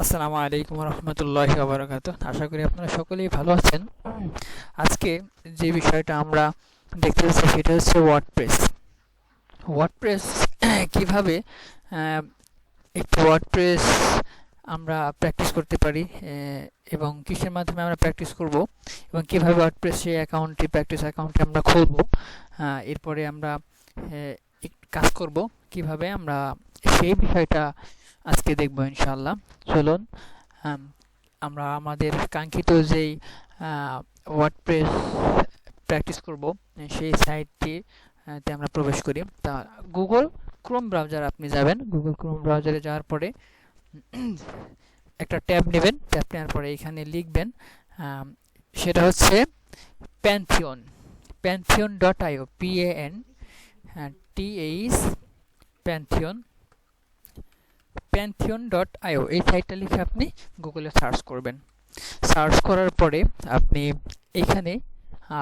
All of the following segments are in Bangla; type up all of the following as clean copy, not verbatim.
আসসালামু আলাইকুম রহমতুল্লাহি ওয়া বারাকাতুহু। আশা করি আপনারা সকলেই ভালো আছেন। আজকে যে বিষয়টা আমরা দেখতে যাচ্ছি সেটা হচ্ছে ওয়ার্ডপ্রেস। ওয়ার্ডপ্রেস কিভাবে আহ, একটি ওয়ার্ডপ্রেস আমরা প্র্যাকটিস করতে পারি এবং কিসের মাধ্যমে আমরা প্র্যাকটিস করব এবং কিভাবে ওয়ার্ডপ্রেসে অ্যাকাউন্টটি প্র্যাকটিস অ্যাকাউন্টটি আমরা খুলব। এরপরে আমরা কাজ করব কিভাবে আমরা সেই বিষয়টা আজকে দেখব ইনশাআল্লাহ। চলুন আম, আমরা আমাদের কাঙ্ক্ষিত যেই ওয়ার্ডপ্রেস প্র্যাকটিস করব সেই সাইটটি তে আমরা প্রবেশ করি। তা গুগল ক্রোম ব্রাউজার আপনি যাবেন। গুগল ক্রোম ব্রাউজারে যাওয়ার পরে একটা ট্যাব নেবেন। ট্যাব নেওয়ার পরে এখানে লিখবেন, আম, সেটা হচ্ছে Pantheon, pantheon.io, PANTH, Pantheon, pantheon.io। এই সাইটটা লিখে আপনি গুগলে সার্চ করবেন। সার্চ করার পরে আপনি এখানে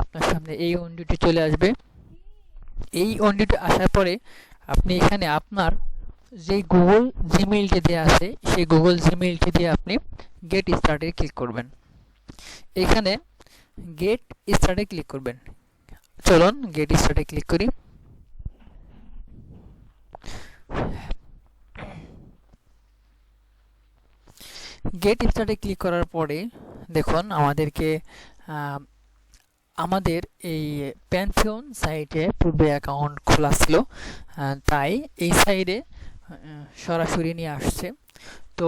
আপনার সামনে এই উইন্ডোটি চলে আসবে। এই উইন্ডোটি আসার পরে আপনি এখানে আপনার যে গুগল জিমেইলটি দেওয়া আছে সেই গুগল জিমেইলটি দিয়ে আপনি গেট স্টার্টে ক্লিক করবেন। এখানে গেট স্টার্টে ক্লিক করবেন। চলুন গেট স্টার্টে ক্লিক করি। গেট স্টার্টে ক্লিক করার পরে দেখুন আমাদেরকে আমাদের এই প্যান্থিয়ন সাইটে পূর্বে অ্যাকাউন্ট খোলা ছিল, তাই এই সাইডে সরাসরি নিয়ে আসছে। তো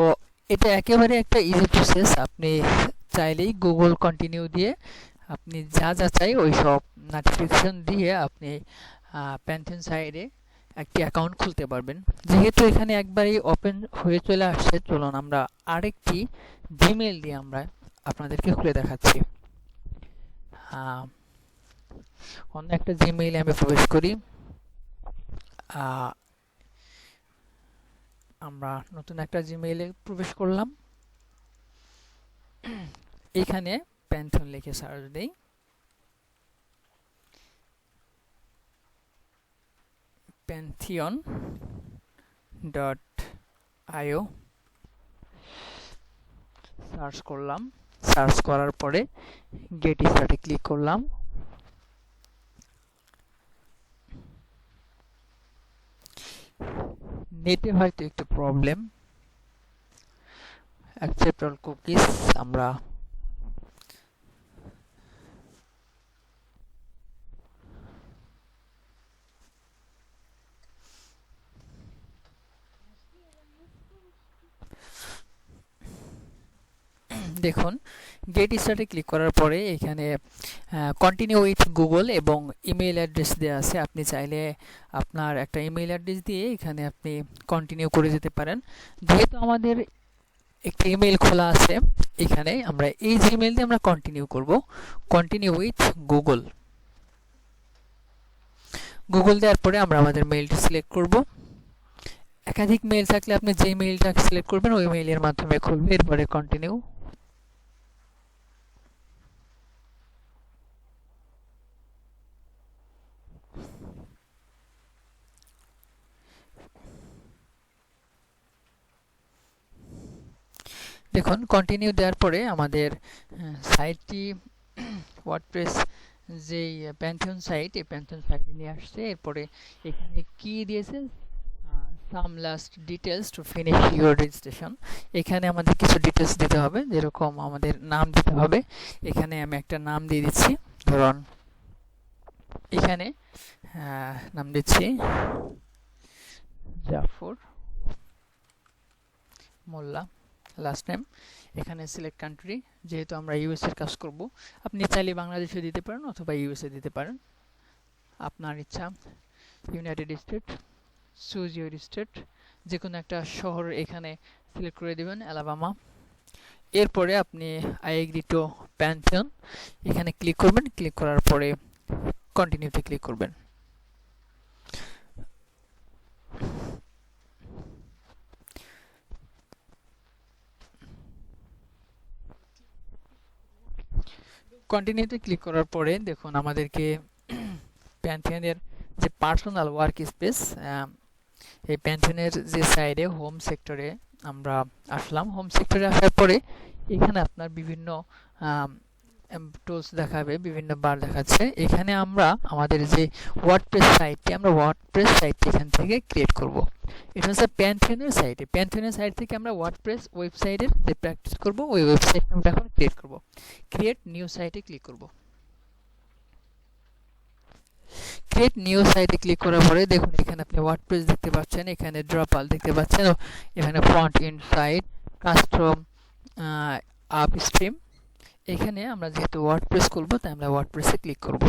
এটা একেবারে একটা ইজি প্রসেস। আপনি চাইলেই গুগল কন্টিনিউ দিয়ে আপনি যা যা চাই ওই সব নোটিফিকেশন দিয়ে আপনি প্যান্থিয়ন সাইডে একটি অ্যাকাউন্ট খুলতে পারবেন। যেহেতু এখানে একবারই ওপেন হয়ে চলে আসছে, চলুন আমরা আরেকটি জিমেইল দিয়ে আমরা আপনাদেরকে খুলে দেখাচ্ছি। অন্য একটা জিমেইলে আমি প্রবেশ করি। আমরা নতুন একটা জিমেইলে প্রবেশ করলাম। এখানে প্যান্থিয়ন লিখে সার্চ দেই। pantheon.io সার্চ করলাম। সার্চ করার পরে গেট স্টার্টে ক্লিক করলাম। নেটে হয়তো একটু প্রবলেম। অ্যাকসেপ্ট অল কুকিজ আমরা দেখুন গেট স্টার্টে ক্লিক করার পরে এখানে কন্টিনিউ উইথ গুগল এবং ইমেইল অ্যাড্রেস দেওয়া আছে। আপনি চাইলে আপনার একটা ইমেইল অ্যাড্রেস দিয়ে এখানে আপনি কন্টিনিউ করে যেতে পারেন। যেহেতু আমাদের একটি ইমেইল খোলা আছে, এখানে আমরা এই জিমেইল দিয়ে আমরা কন্টিনিউ করব। কন্টিনিউ উইথ গুগল, গুগল দেওয়ার পরে আমরা আমাদের মেইলটি সিলেক্ট করব। একাধিক মেইল থাকলে আপনি যে মেইলটা সিলেক্ট করবেন ওই মেইলের মাধ্যমে খুলবে। এরপরে কন্টিনিউ। দেখুন কন্টিনিউ দেওয়ার পরে আমাদের সাইটটি ওয়ার্ডপ্রেস যেই প্যান্থিয়ন সাইট, এই প্যান্থিয়ন সাইটে নিয়ে আসছে। এরপরে এখানে কি দিয়েছে, some last details to finish your registration. এখানে আমাদের কিছু ডিটেলস দিতে হবে, যেরকম আমাদের নাম দিতে হবে। এখানে আমি একটা নাম দিয়ে দিচ্ছি। ধরুন এখানে নাম দিচ্ছি জাফর মোল্লা, লাস্ট নেম। এখানে সিলেক্ট কান্ট্রি, যেহেতু আমরা ইউএস এর কাজ করব, আপনি চাইলে বাংলাদেশে দিতে পারেন অথবা ইউএসএ দিতে পারেন, আপনার ইচ্ছা। United state, choose your state, যে কোনো একটা শহর এখানে সিলেক্ট করে দেবেন, অ্যালাবামা। এরপরে আপনি আই এগ্রি টু প্যান্থিয়ন এখানে ক্লিক করবেন। ক্লিক করার পরে কন্টিনিউতে ক্লিক করবেন। কন্টিনিউতে ক্লিক করার পরে দেখুন আমাদেরকে প্যান্থিয়নের যে পার্সোনাল ওয়ার্ক স্পেস, এই প্যান্থিয়নের যে সাইডে হোম সেক্টরে আমরা আসলাম। হোম সেক্টরে আসার পরে এখানে আপনার বিভিন্ন টুলস দেখাবে, বিভিন্ন বার দেখাচ্ছে। এখানে আমরা আমাদের যে ওয়ার্ডপ্রেস সাইটটি, আমরা ওয়ার্ডপ্রেস সাইটটি এখান থেকে ক্রিয়েট করব। এটা হচ্ছে প্যান্থিয়নের সাইটে। প্যান্থিয়নের সাইট থেকে আমরা ওয়ার্ডপ্রেস ওয়েবসাইটের যে প্র্যাকটিস করব, ওই ওয়েবসাইট আমরা এখন ক্রিয়েট করব। ক্রিয়েট নিউ সাইটে ক্লিক করব। ক্রিয়েট নিউ সাইটে ক্লিক করার পরে দেখুন এখানে আপনি ওয়ার্ডপ্রেস দেখতে পাচ্ছেন, এখানে ড্রপাল দেখতে পাচ্ছেন, এখানে front end site, custom upstream. এখানে আমরা যেহেতু ওয়ার্ডপ্রেস করব, তাই আমরা ওয়ার্ডপ্রেসে ক্লিক করব।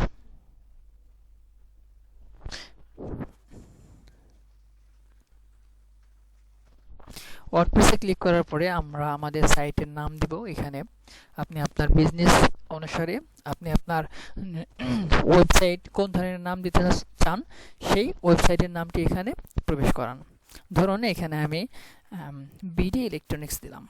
ওয়ার্ডপ্রেসে ক্লিক করার পরে আমরা আমাদের সাইটের নাম দিব। এখানে আপনি আপনার বিজনেস অনুসারে আপনি আপনার ওয়েবসাইট কোন ধরনের নাম দিতে চান, সেই ওয়েবসাইটের নামটি এখানে প্রবেশ করান। ধরুন এখানে আমি বিডি ইলেকট্রনিক্স দিলাম।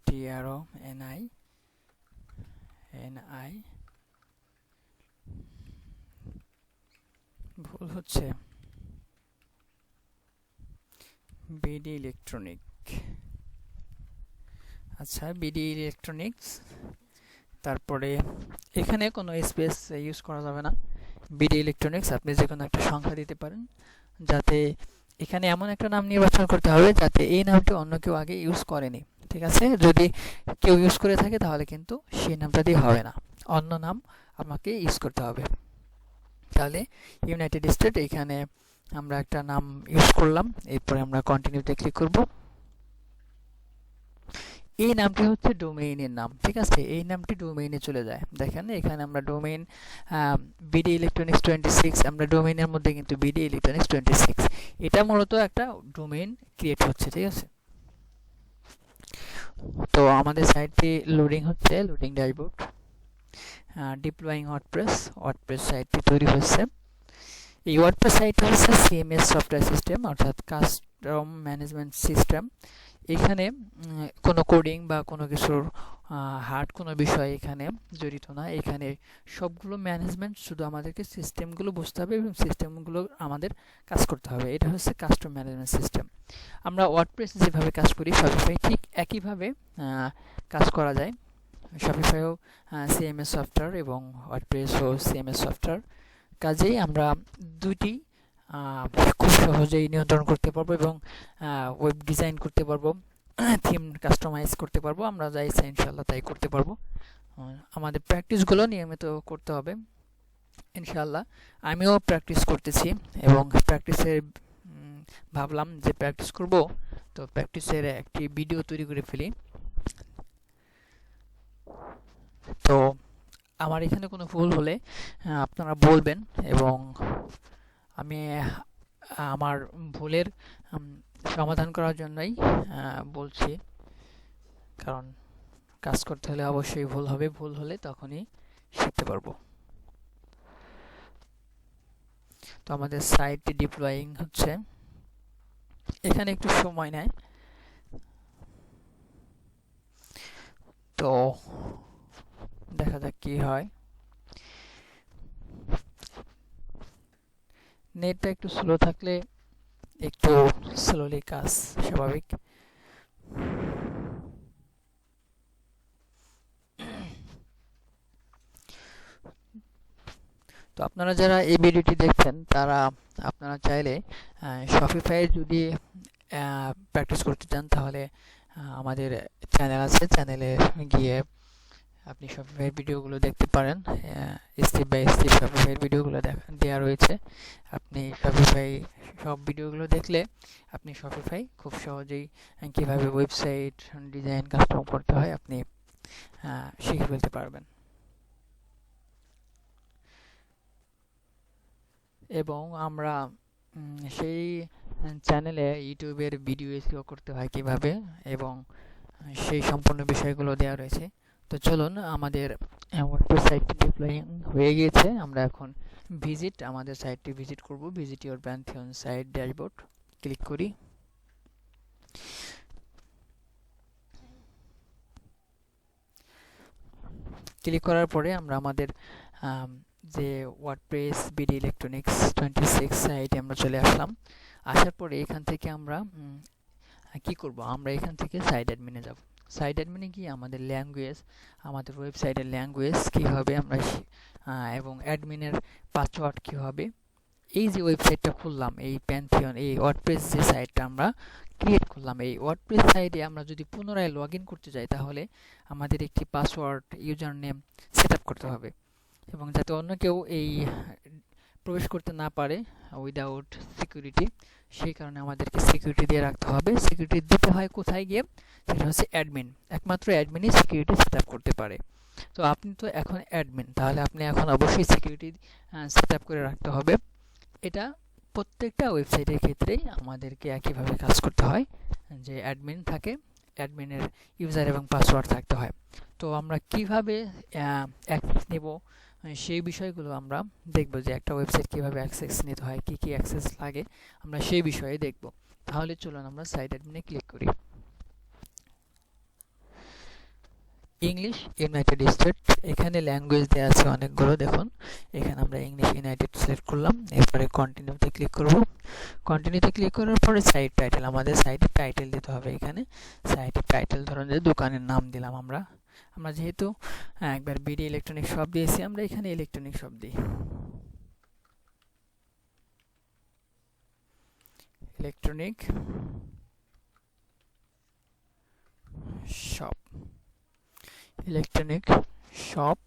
ELECTRONI ভুল হচ্ছে, বিডি ইলেকট্রনিক। আচ্ছা, বিডি ইলেকট্রনিক্স। তারপরে এখানে কোনো স্পেস ইউজ করা যাবে না। বিডি ইলেকট্রনিক্স আপনি যে কোনো একটা সংখ্যা দিতে পারেন, যাতে এখানে এমন একটা নাম নির্বাচন করতে হবে যাতে এই নামটি অন্য কেউ আগে ইউজ করেনি। ঠিক আছে, যদি কেউ ইউজ করে থাকে তাহলে কিন্তু সেই নামটা দিয়ে হবে না, অন্য নাম আমাকে ইউজ করতে হবে। তাহলে ইউনাইটেড স্টেট, এখানে আমরা একটা নাম ইউজ করলাম। এরপরে আমরা কন্টিনিউতে ক্লিক করব। এই নামটি হচ্ছে ডোমেইনের নাম। ঠিক আছে, এই নামটি ডোমেইনে চলে যায়। দেখেন এখানে আমরা ডোমেইন বিডি ইলেকট্রনিক্স 26, আমরা ডোমেইনের মধ্যে কিন্তু বিডি ইলেকট্রনিক্স 26, এটা মূলত একটা ডোমেইন ক্রিয়েট হচ্ছে। ঠিক আছে, তো আমাদের সাইটটি লোডিং হচ্ছে, লোডিং ড্যাশবোর্ড, ডিপ্লয়িং ওয়ার্ডপ্রেস সাইটটি তৈরি হচ্ছে। এই ওয়ার্ডপ্রেস সাইটটা হচ্ছে সিএমএস সফটওয়্যার সিস্টেম, অর্থাৎ কাস্টম ম্যানেজমেন্ট সিস্টেম। এখানে কোনো কোডিং বা কোনো কিছুর হার্ড কোনো বিষয় এখানে জড়িত না। এখানে সবগুলো ম্যানেজমেন্ট, শুধু আমাদেরকে সিস্টেমগুলো বুঝতে হবে এবং সিস্টেমগুলো আমাদের কাজ করতে হবে। এটা হচ্ছে কাস্টম ম্যানেজমেন্ট সিস্টেম। আমরা ওয়ার্ডপ্রেস যেভাবে কাজ করি, শপিফাই ঠিক একইভাবে কাজ করা যায়। শপিফাইও সিএমএস সফটওয়্যার এবং ওয়ার্ডপ্রেসও সিএমএস সফটওয়্যার। কাজেই আমরা দুটি খুব সহজেই নিয়ন্ত্রণ করতে পারবো এবং ওয়েব ডিজাইন করতে পারবো, থিম কাস্টমাইজ করতে পারবো। আমরা যা ইচ্ছা ইনশাল্লাহ তাই করতে পারবো। আমাদের প্র্যাকটিসগুলো নিয়মিত করতে হবে ইনশাল্লাহ। আমিও প্র্যাকটিস করতেছি এবং প্র্যাকটিসের ভাবলাম যে প্র্যাকটিস করব, তো প্র্যাকটিসের একটি ভিডিও তৈরি করে ফেলি। তো আমার এখানে কোনো ভুল হলে আপনারা বলবেন এবং আমি আমার ভুলের সমাধান করার জন্যই বলছি, কারণ কাজ করতে হলে অবশ্যই ভুল হবে, ভুল হলে তখনই শিখতে পারবো। তো আমাদের সাইটটি ডিপ্লয়িং হচ্ছে, এখানে একটু সময় নেয়। তো দেখা যাক কি হয়। নেটটা একটু স্লো থাকলে একটু স্লোলি কাজ স্বাভাবিক। তো আপনারা যারা এই ভিডিওটি দেখছেন, তারা আপনারা চাইলে শপিফাই যদি প্র্যাকটিস করতে চান, তাহলে আমাদের চ্যানেল আছে, চ্যানেলে গিয়ে আপনি শপিফাইয়ের ভিডিওগুলো দেখতে পারেন। স্টেপ বাই স্টেপ শপিফাইয়ের ভিডিওগুলো দেওয়া রয়েছে। আপনি শপিফাই সব ভিডিওগুলো দেখলে আপনি শপিফাই খুব সহজেই কীভাবে ওয়েবসাইট ডিজাইন কাস্টম করতে হয় আপনি শিখে ফেলতে পারবেন। এবং আমরা সেই চ্যানেলে ইউটিউবের ভিডিও এসইও করতে হয় কিভাবে, এবং সেই সম্পূর্ণ বিষয়গুলো দেওয়া রয়েছে। তো চলুন আমাদের ওয়ার্ডপ্রেস সাইটটি ডিপ্লয়িং হয়ে গিয়েছে। আমরা এখন আমাদের সাইটটি ভিজিট করব। Visit your Pantheon site dashboard click করি। ক্লিক করার পরে আমরা আমাদের যে ওয়ার্ডপ্রেস বিডি ইলেকট্রনিক্স 26 সাইটে আমরা চলে আসলাম। আসার পরে এখান থেকে আমরা কি করব, আমরা এখান থেকে সাইট অ্যাডমিনে যাব। সাইট অ্যাডমিনে গিয়ে আমাদের ল্যাঙ্গুয়েজ, আমাদের ওয়েবসাইটের ল্যাঙ্গুয়েজ কীভাবে আমরা এবং অ্যাডমিনের পাসওয়ার্ড কীভাবে, এই যে ওয়েবসাইটটা খুললাম, এই প্যান্থিয়ন, এই ওয়ার্ডপ্রেস যে সাইটটা আমরা ক্রিয়েট করলাম, এই ওয়ার্ডপ্রেস সাইটে আমরা যদি পুনরায় লগ ইন করতে যাই তাহলে আমাদের একটি password, user name set up করতে হবে, এবং যাতে অন্য কেউ এই প্রবেশ করতে না পারে উইদাউট সিকিউরিটি, সেই কারণে আমাদেরকে সিকিউরিটি দিয়ে রাখতে হবে। সিকিউরিটি দিতে হয় কোথায় গিয়ে, সেটা হচ্ছে অ্যাডমিন। একমাত্র অ্যাডমিনই সিকিউরিটি সেট আপ করতে পারে। তো আপনি তো এখন অ্যাডমিন, তাহলে আপনি এখন অবশ্যই সিকিউরিটি সেট আপ করে রাখতে হবে। এটা প্রত্যেকটা ওয়েবসাইটের ক্ষেত্রেই আমাদেরকে একইভাবে কাজ করতে হয়, যে অ্যাডমিন থাকে, অ্যাডমিনের ইউজার এবং পাসওয়ার্ড থাকতে হয়। তো আমরা কিভাবে অ্যাক্সেস নেব সেই বিষয়গুলো আমরা দেখব, যে একটা ওয়েবসাইট কীভাবে অ্যাক্সেস নিতে হয়, কী কী অ্যাক্সেস লাগে, আমরা সেই বিষয়ে দেখব। তাহলে চলুন আমরা সাইট অ্যাডমিনে ক্লিক করি। ইংলিশ ইউনাইটেড স্টেট, এখানে ল্যাঙ্গুয়েজ দেওয়া আছে অনেকগুলো। দেখুন এখানে আমরা ইংলিশ ইউনাইটেড সিলেক্ট করলাম, এরপরে কন্টিনিউতে ক্লিক করব। কন্টিনিউতে ক্লিক করার পরে সাইট টাইটেল, আমাদের সাইটের টাইটেল দিতে হবে। এখানে সাইটের টাইটেল ধরুন যে দোকানের নাম দিলাম। আমরা যেহেতু একবার বিডি ইলেকট্রনিক শপ দিয়েছি, আমরা এখানে ইলেকট্রনিক শপ দিই। ইলেকট্রনিক শপ, ইলেকট্রনিক শপ,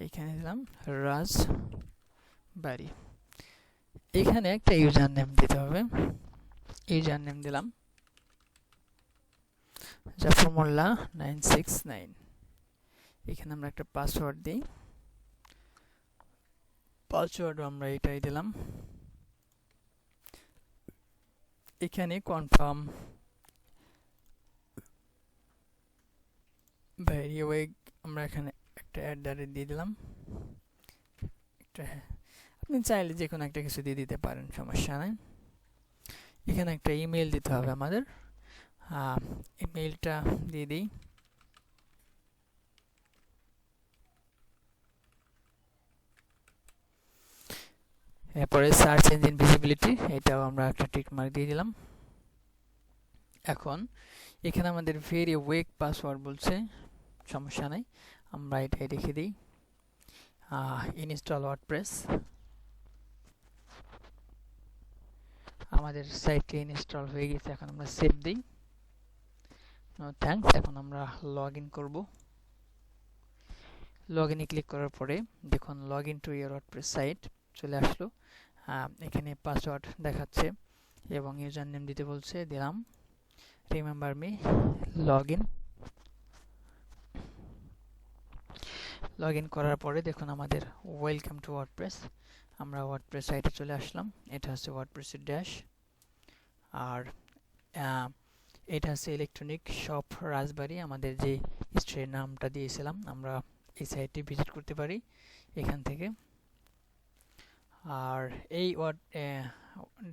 এইখানে দিলাম রাজবাড়ি। এখানে একটা ইউজার নেম দিতে হবে। ইউজার নেম দিলাম জাফর মোল্লা 969। এখানে আমরা একটা পাসওয়ার্ড দিই। পাসওয়ার্ড আমরা এটাই দিলাম। এখানে কনফার্ম ভেরিওয়ে আমরা এখানে একটা @ দিয়ে দিলাম। আপনি চাইলে যে কোনো একটা কিছু দিয়ে দিতে পারেন, সমস্যা নেই। এখানে একটা ইমেল দিতে হবে আমাদের, ইমেলটা দিয়ে দিই। এরপরে সার্চ ইঞ্জিন ভিজিবিলিটি, এটাও আমরা একটা টিক মার্ক দিয়ে দিলাম। এখন এখানে আমাদের ভেরি ওয়েক পাসওয়ার্ড বলছে, সমস্যা নেই, আমরা এটাই রেখে দিই। ইনস্টল ওয়ার্ডপ্রেস, আমাদের সাইটটি ইনস্টল হয়ে গেছে। এখন আমরা সেভ দিই। থ্যাঙ্কস। এখন আমরা লগ ইন করব। লগ ইনে ক্লিক করার পরে দেখুন log in to your WordPress site চলে আসলো। এখানে পাসওয়ার্ড দেখাচ্ছে এবং ইউজার নেম দিতে বলছে, দিলাম। Remember me, log in. Log in করার পরে দেখুন আমাদের ওয়েলকাম টু ওয়ার্ডপ্রেস, আমরা ওয়ার্ডপ্রেস সাইটে চলে আসলাম। এটা হচ্ছে ওয়ার্ডপ্রেসের ড্যাশ, আর এটা হচ্ছে ইলেকট্রনিক শপ রাজবাড়ি, আমাদের যে স্ট্রিটের নামটা দিয়েছিলাম। আমরা এই সাইটটি ভিজিট করতে পারি এখান থেকে। আর এই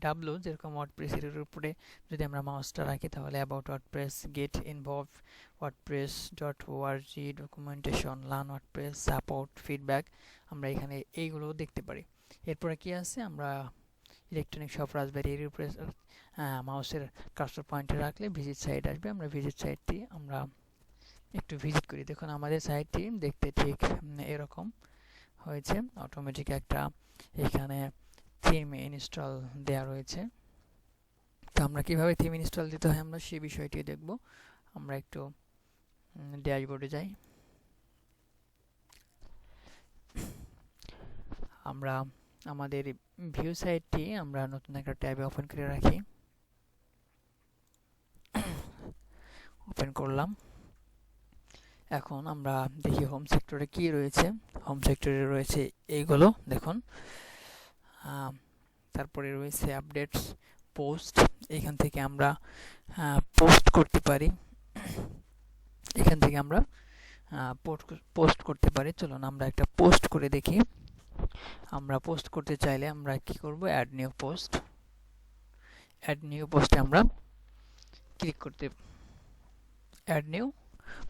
ডাব্লু যেরকম ওয়ার্ডপ্রেসের উপরে যদি আমরা মাউসটা রাখি তাহলে about WordPress, get involve, wordpress.org, documentation, learn WordPress, support, feedback, আমরা এখানে এইগুলো দেখতে পারি। এরপরে কি আছে, আমরা ইলেকট্রনিক শপ রাজবাড়ি এর উপরে মাউসের কার্সর পয়েন্টে রাখলে ভিজিট সাইট আসবে। আমরা ভিজিট সাইটটি আমরা একটু ভিজিট করি। দেখুন আমাদের সাইটটি দেখতে ঠিক এরকম হয়েছে। অটোমেটিক একটা এখানে থিম ইনস্টল দেওয়া রয়েছে। তো আমরা কিভাবে থিম ইনস্টল দিতে হয় আমরা সেই বিষয়টি দেখব। আমরা একটু ড্যাশবোর্ডে যাই। আমরা আমাদের ভিউ সাইটটি আমরা নতুন একটা ট্যাবে ওপেন করে রাখি। ওপেন করলাম। এখন আমরা দেখি হোম সেক্টরে কি রয়েছে। হোম সেক্টরে রয়েছে এইগুলো দেখুন। তারপরে রয়েছে আপডেটস, পোস্ট, এখান থেকে আমরা পোস্ট করতে পারি। এখান থেকে আমরা পোস্ট করতে পারি। চলুন আমরা একটা পোস্ট করে দেখি। আমরা পোস্ট করতে চাইলে আমরা কি করব, add new post. Add new পোস্টে আমরা ক্লিক করতে, অ্যাড নিউ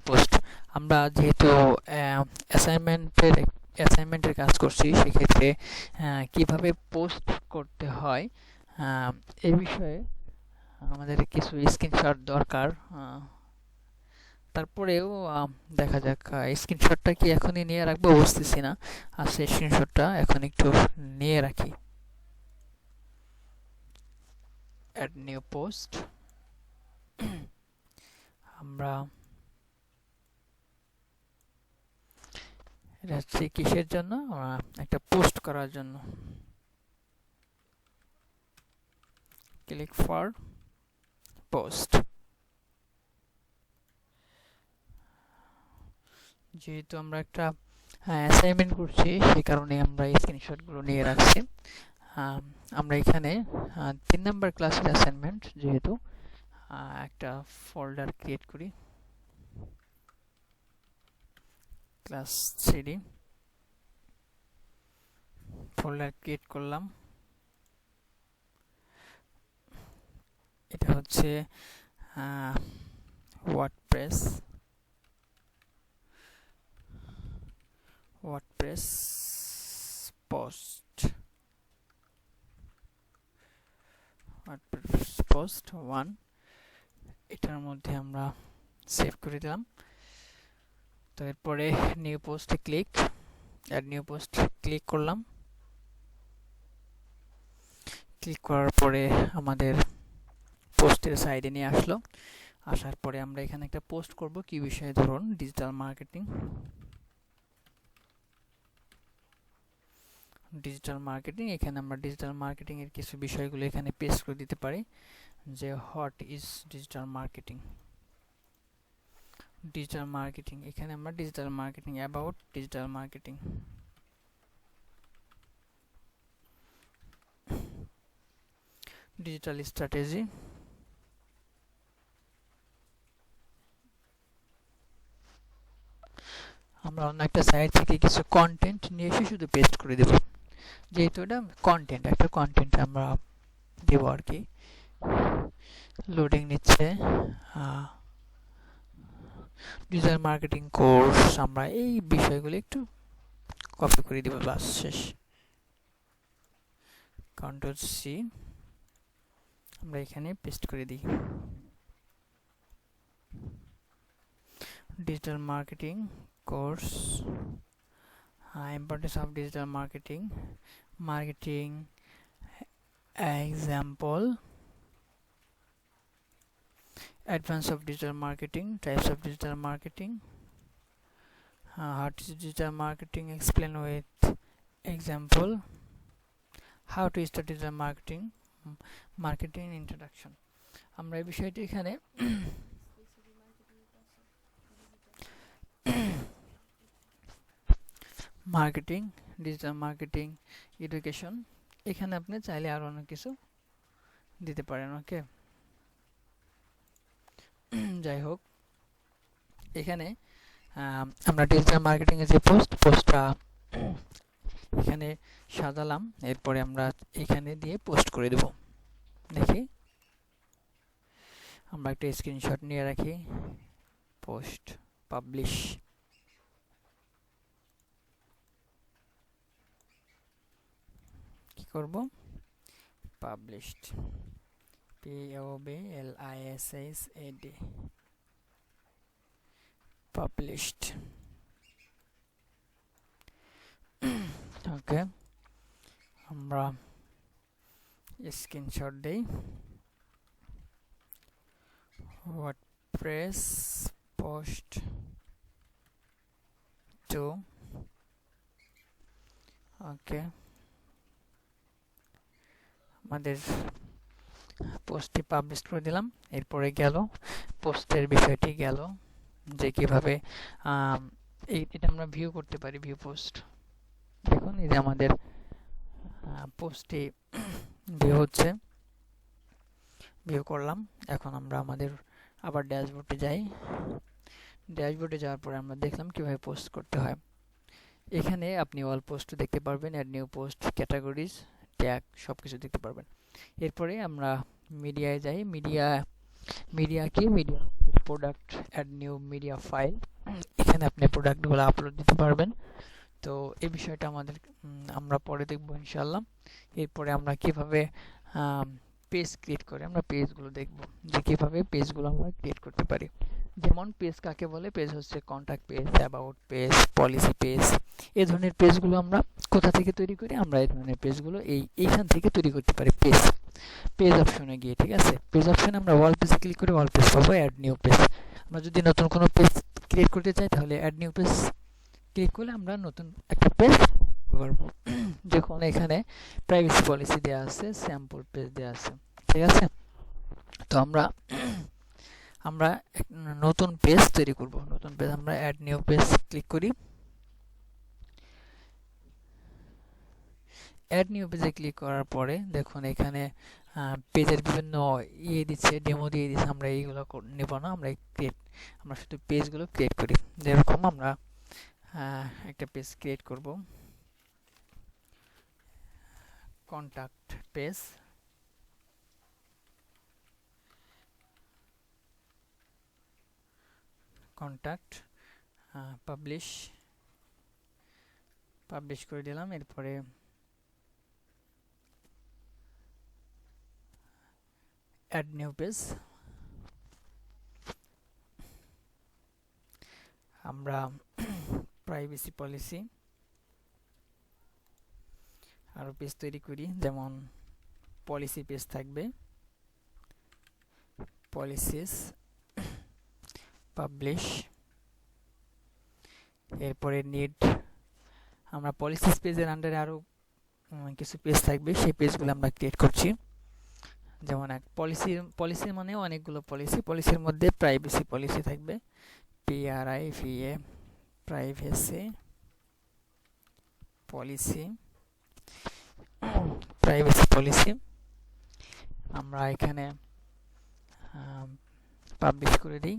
পোস্ট। আমরা যেহেতু অ্যাসাইনমেন্টের কাজ করছি, সেক্ষেত্রে কিভাবে পোস্ট করতে হয় এই বিষয়ে আমাদের কিছু স্ক্রিনশট দরকার। তারপরেও দেখা যাক, স্ক্রিনশটটা কি এখনই নিয়ে রাখবো বুঝতেছি না। আর সেই স্ক্রিনশটটা এখন একটু নিয়ে রাখি। Add new post. আমরা এটা হচ্ছে কিসের জন্য, একটা পোস্ট করার জন্য। Click for post. যেহেতু আমরা একটা অ্যাসাইনমেন্ট করছি, সেই কারণে আমরা এই স্ক্রিনশটগুলো নিয়ে রাখছি। আমরা এখানে 3 নাম্বার ক্লাসের অ্যাসাইনমেন্ট, যেহেতু একটা ফোল্ডার ক্রিয়েট করি, ক্লাস 3 ফোল্ডার ক্রিয়েট করলাম। এটা হচ্ছে ওয়ার্ডপ্রেস পোস্ট, ওয়ার্ডপ্রেস পোস্ট 1। এটার মধ্যে আমরা সেভ করে দিলাম। তো এরপরে নিউ পোস্টে click, add new post click করলাম। ক্লিক করার পরে আমাদের পোস্টের সাইডে নিয়ে আসলো। আসার পরে আমরা এখানে একটা পোস্ট করব কি বিষয়ে, ধরুন ডিজিটাল মার্কেটিং। এখানে আমরা ডিজিটাল মার্কেটিং এর কিছু বিষয়গুলো এখানে পেস্ট করে দিতে পারি, যে হোয়াট ইজ ডিজিটাল মার্কেটিং। এখানে আমরা digital marketing, about digital marketing. Digital strategy. আমরা অন্য একটা সাইট থেকে কিছু কন্টেন্ট নিয়ে এসে শুধু পেস্ট করে দেব, যেহেতু এটা একটা কন্টেন্ট আমরা দেব আর কি। লোডিং নিচ্ছে। ডিজিটাল মার্কেটিং কোর্স, আমরা এই বিষয়গুলো একটু কপি করে দিব, বাস শেষ। কন্ট্রোল সি, আমরা এখানে পেস্ট করে দিই। Digital marketing course, importance of digital marketing example, advance of digital marketing, types of digital marketing, how to digital marketing explain with example, how to start digital marketing introduction। আমরা এই বিষয়টি এখানে মার্কেটিং, ডিজিটাল মার্কেটিং, এডুকেশন, এখানে আপনি চাইলে আরো অনেক কিছু দিতে পারেন। ওকে, যাই হোক, এখানে আমরা ডিজিটাল মার্কেটিং এর যে পোস্টটা এখানে সাজালাম, এরপরে আমরা এখানে দিয়ে পোস্ট করে দেব। দেখি, আমরা একটা স্ক্রিনশট নিয়ে রাখি, পোস্ট পাবলিশ। কি করব, পাবলিশড, POBLISHED, পাবলিশড। ওকে, আমরা স্ক্রিনশট দেই। WordPress post 2। ওকে, আমাদের পোস্টটি পাবলিশ করে দিলাম। এরপরে গেল পোস্টের বিষয়টি, গেল যে কিভাবে এটা আমরা ভিউ করতে পারি, ভিউ পোস্ট। দেখুন, এই যে আমাদের পোস্টটি ভিউ হচ্ছে, ভিউ করলাম। এখন আমরা আমাদের আবার ড্যাশবোর্ডে যাই। ড্যাশবোর্ডে যাওয়ার পরে আমরা দেখলাম কিভাবে পোস্ট করতে হয়। এখানে আপনি অল পোস্ট দেখতে পারবেন, add new post, categories, tag সব কিছু দেখতে পারবেন। এরপরে আমরা মিডিয়ায় যাই। Media product, add new media file. এখানে আপনি প্রোডাক্টগুলো আপলোড দিতে পারবেন। তো এই বিষয়টা আমরা পরে দেখব ইনশাল্লাহ। এরপরে আমরা কিভাবে পেজ ক্রিয়েট করে আমরা পেজগুলো দেখব, যে কিভাবে পেজগুলো আমরা ক্রিয়েট করতে পারি। যেমন পেজ কাকে বলে? পেজ হচ্ছে contact page, about page, policy page. এই ধরনের পেজগুলো আমরা কোথা থেকে তৈরি করি? আমরা এই ধরনের পেজগুলো এইখান থেকে তৈরি করতে পারি। পেজ অপশনে গিয়ে, ঠিক আছে, পেজ অপশনে আমরা ওয়াল পেজে ক্লিক করে ওয়াল পেজ পাবো, অ্যাড নিউ পেজ। আমরা যদি নতুন কোনো পেজ ক্রিয়েট করতে চাই তাহলে অ্যাড নিউ পেজ ক্লিক করলে আমরা নতুন একটা পেজ পারবো। যখন এখানে প্রাইভেসি পলিসি দেওয়া আছে, স্যাম্পল পেজ দেওয়া আছে, ঠিক আছে। তো আমরা নতুন পেজ তৈরি করব। নতুন পেজ আমরা অ্যাড নিউ পেজ ক্লিক করি। অ্যাড নিউ পেজে ক্লিক করার পরে দেখুন এখানে পেজের বিভিন্ন দিচ্ছে, ডেমো দিয়ে দিচ্ছে। আমরা এইগুলো নেব না, আমরা শুধু পেজগুলো ক্রিয়েট করি। যেরকম আমরা একটা পেজ ক্রিয়েট করব, কন্ট্যাক্ট পেজ। কন্ট্যাক্ট পাবলিশ করে দিলাম। এরপরে অ্যাড নিউ পেজ। আমরা প্রাইভেসি পলিসি আরও পেজ তৈরি করি, যেমন পলিসি পেজ থাকবে, পলিসিস, পাবলিশ। এরপরে আমরা পলিসিস পেজের আন্ডারে আরও কিছু পেজ থাকবে, সেই পেজগুলো আমরা ক্রিয়েট করছি। যেমন পলিসির মানে অনেকগুলো পলিসির মধ্যে প্রাইভেসি পলিসি থাকবে, PRIVA, প্রাইভেসি পলিসি। আমরা এখানে পাবলিশ করে দিই।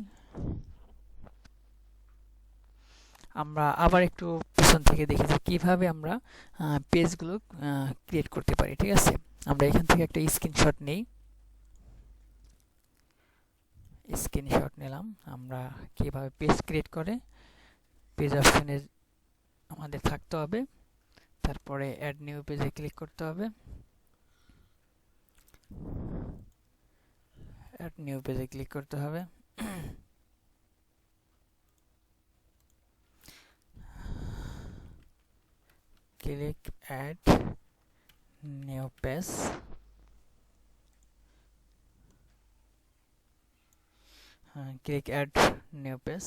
আমরা আবার একটু পিছন থেকে দেখি যে কিভাবে আমরা পেজগুলো ক্রিয়েট করতে পারি, ঠিক আছে। আমরা এখান থেকে একটা স্ক্রিনশট নিই। স্ক্রিনশট নিলাম। আমরা কিভাবে পেজ ক্রিয়েট করে পেজ অপশনে আমাদের থাকতে হবে। তারপরে অ্যাড নিউ পেজে ক্লিক করতে হবে। Click add new page. Click add new page.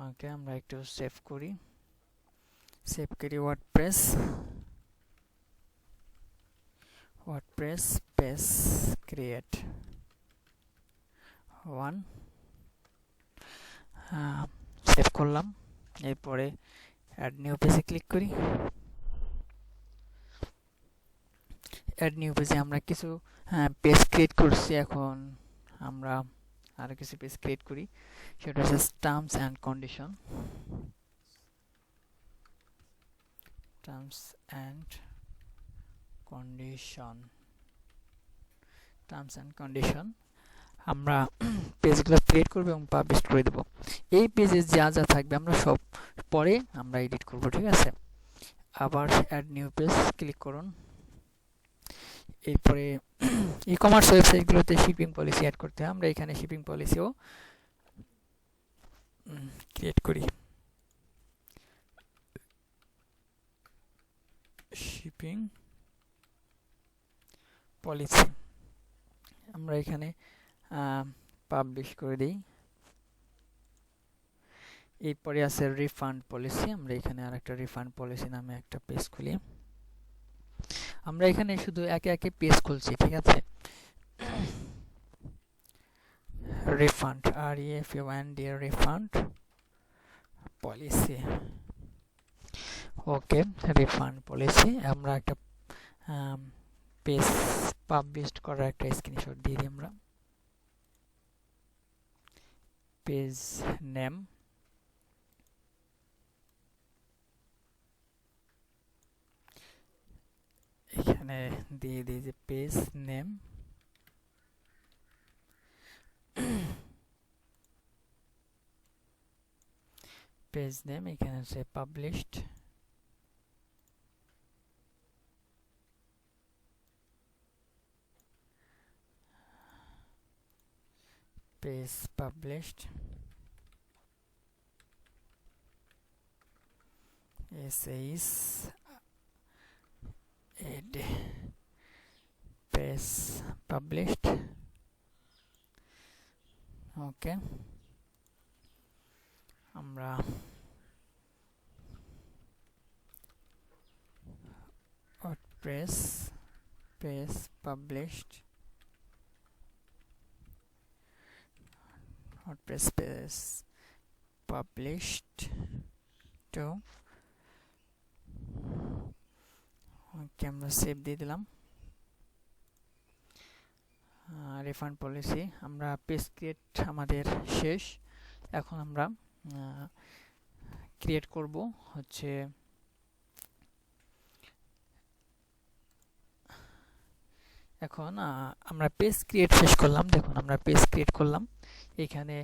Okay, আমরা একটু সেভ করি। ওয়ার্ডপ্রেস পেজ ক্রিয়েট 1 সেভ করলাম। এরপরে অ্যাড নিউ পেজে ক্লিক করি। অ্যাড নিউ পেজে আমরা কিছু পেজ ক্রিয়েট করছি। এখন আমরা আরো কিছু পেজ ক্রিয়েট করি, সেটা হচ্ছে টার্মস অ্যান্ড কন্ডিশন। আমরা পেজগুলো ক্রিয়েট করব এবং পাবলিশ করে দেব। এই পেজে যা যা থাকবে আমরা সব পরে আমরা এডিট করব, ঠিক আছে। আবার অ্যাড নিউ পেজ ক্লিক করুন। এরপরে ই-কমার্স ওয়েবসাইটগুলোতে শিপিং পলিসি অ্যাড করতে হয়। আমরা এখানে শিপিং পলিসিও ক্রিয়েট করি। শিপিং পলিসি আমরা এখানে পাবলিশ করে দিই। এরপরে আছে রিফান্ড পলিসি। আমরা এখানে আরেকটা রিফান্ড পলিসি নামে একটা পেজ খুলি। আমরা এখানে শুধু একে একে পেজ খুলছি, ঠিক আছে। Refund, REFUND, refund policy. Okay, refund policy. আমরা একটা পেজ পাবলিশ করার একটা স্ক্রিনশট দিয়ে দিই। আমরা পেজ নেম, এখানে দিয়ে দিই যে পেজ নেম, পেজ নেম এখানে হচ্ছে published, page published, essays add page published. Okay, আমরা WordPress page published, WordPress page published two, okay আমরা সেভ দিয়ে দিলাম। রিফান্ড পলিসি, আমরা পেজ ক্রিয়েট আমাদের শেষ। এখন আমরা ক্রিয়েট করব হচ্ছে এখন আমরা পেজ ক্রিয়েট শেষ করলাম। দেখুন আমরা পেজ ক্রিয়েট করলাম, এখানে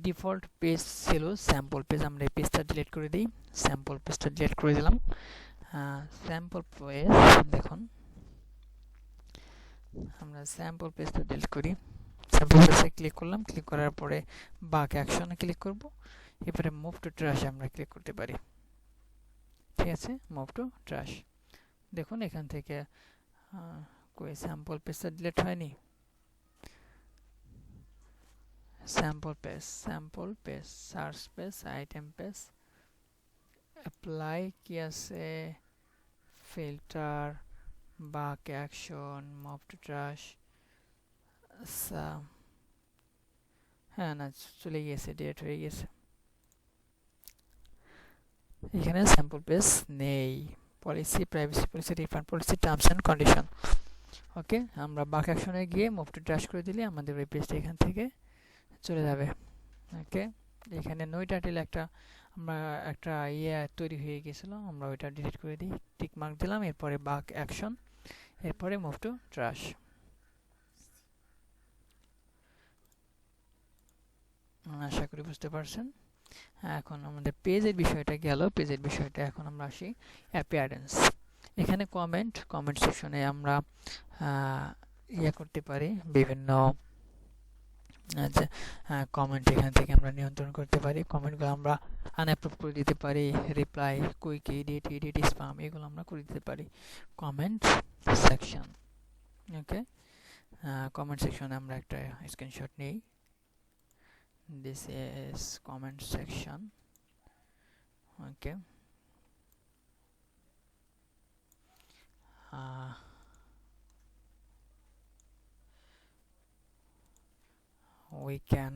ডিফল্ট পেজ ছিল স্যাম্পল পেজ, আমরা এই পেজটা ডিলিট করে দিই, স্যাম্পল পেজটা ডিলিট করে দিলাম। স্যাম্পল পেজ, দেখুন আমরা স্যাম্পল পেজটা ডিলিট করি, স্যাম্পল পেজে ক্লিক করলাম, ক্লিক করার পরে বাক অ্যাকশনে ক্লিক করব, এরপরে মুভ টু ট্র্যাশ আমরা ক্লিক করতে পারি। ঠিক আছে, মুভ টু ট্র্যাশ। দেখুন এখান থেকে কই স্যাম্পল পেজটা ডিলিট হয়নি, sample page, search page, item page, apply কি আছে, ফিল্টার, বাক অ্যাকশন, মুভ টু ট্র্যাশ, হ্যাঁ না চলে গিয়েছে, ডিলিট হয়ে গেছে, এখানে স্যাম্পল পেজ নেই। Policy, privacy policy, refund policy, terms and condition. Okay, আমরা বাক অ্যাকশনে গিয়ে মুভ টু ট্র্যাশ করে দিলে আমাদের ওই পেজটা এখান থেকে চলে যাবে। ওকে, এখানে নো টাইটেল একটা তৈরি হয়ে গেছিল, আমরা ওইটা ডিলিট করে দিই, টিক মার্ক দিলাম, এরপরে বাক অ্যাকশন, এরপরে মুভ টু ট্র্যাশ। আশা করি বুঝতে পারছেন। এখন আমাদের পেজের বিষয়টা গেল, পেজের বিষয়টা এখন আমরা আসি অ্যাপিয়ারেন্স। এখানে কমেন্ট সেকশনে আমরা করতে পারি বিভিন্ন কমেন্ট, এখান থেকে আমরা নিয়ন্ত্রণ করতে পারি, কমেন্টগুলো আমরা আনঅ্যাপ্রুভ করে দিতে পারি, রিপ্লাই, কুইক এডিট, স্প্যাম এগুলো আমরা করে দিতে পারি। কমেন্ট সেকশন, ওকে, কমেন্ট সেকশনে আমরা একটা স্ক্রিনশট নিই। This is comment section. Okay. We can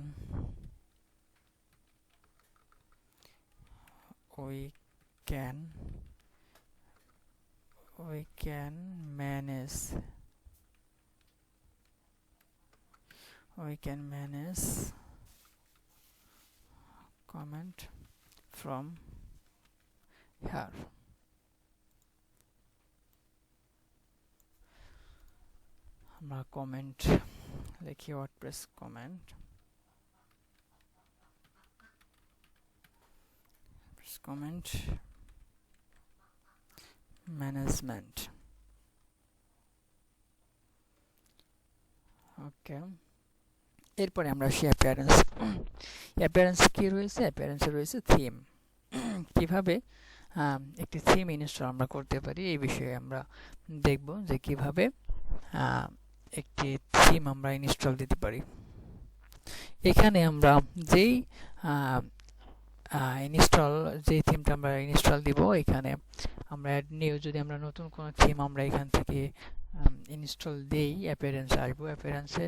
manage comment from here. আমরা কমেন্ট লিখি, ওয়ার্ডপ্রেস কমেন্ট, ম্যানেজমেন্ট। ওকে, এরপরে আমরা আসি অ্যাপিয়ারেন্স কি রয়েছে, অ্যাপিয়ারেন্সে রয়েছে থিম। কিভাবে একটি থিম ইনস্টল আমরা করতে পারি এই বিষয়ে আমরা দেখব যে কিভাবে একটি থিম আমরা ইনস্টল দিতে পারি। এখানে আমরা যেই থিমটা আমরা ইনস্টল দিব, এখানে আমরা অ্যাড নিউ, যদি আমরা নতুন কোনো থিম আমরা এখান থেকে ইনস্টল দেই, অ্যাপিয়ারেন্সে আসবো, অ্যাপিয়ারেন্সে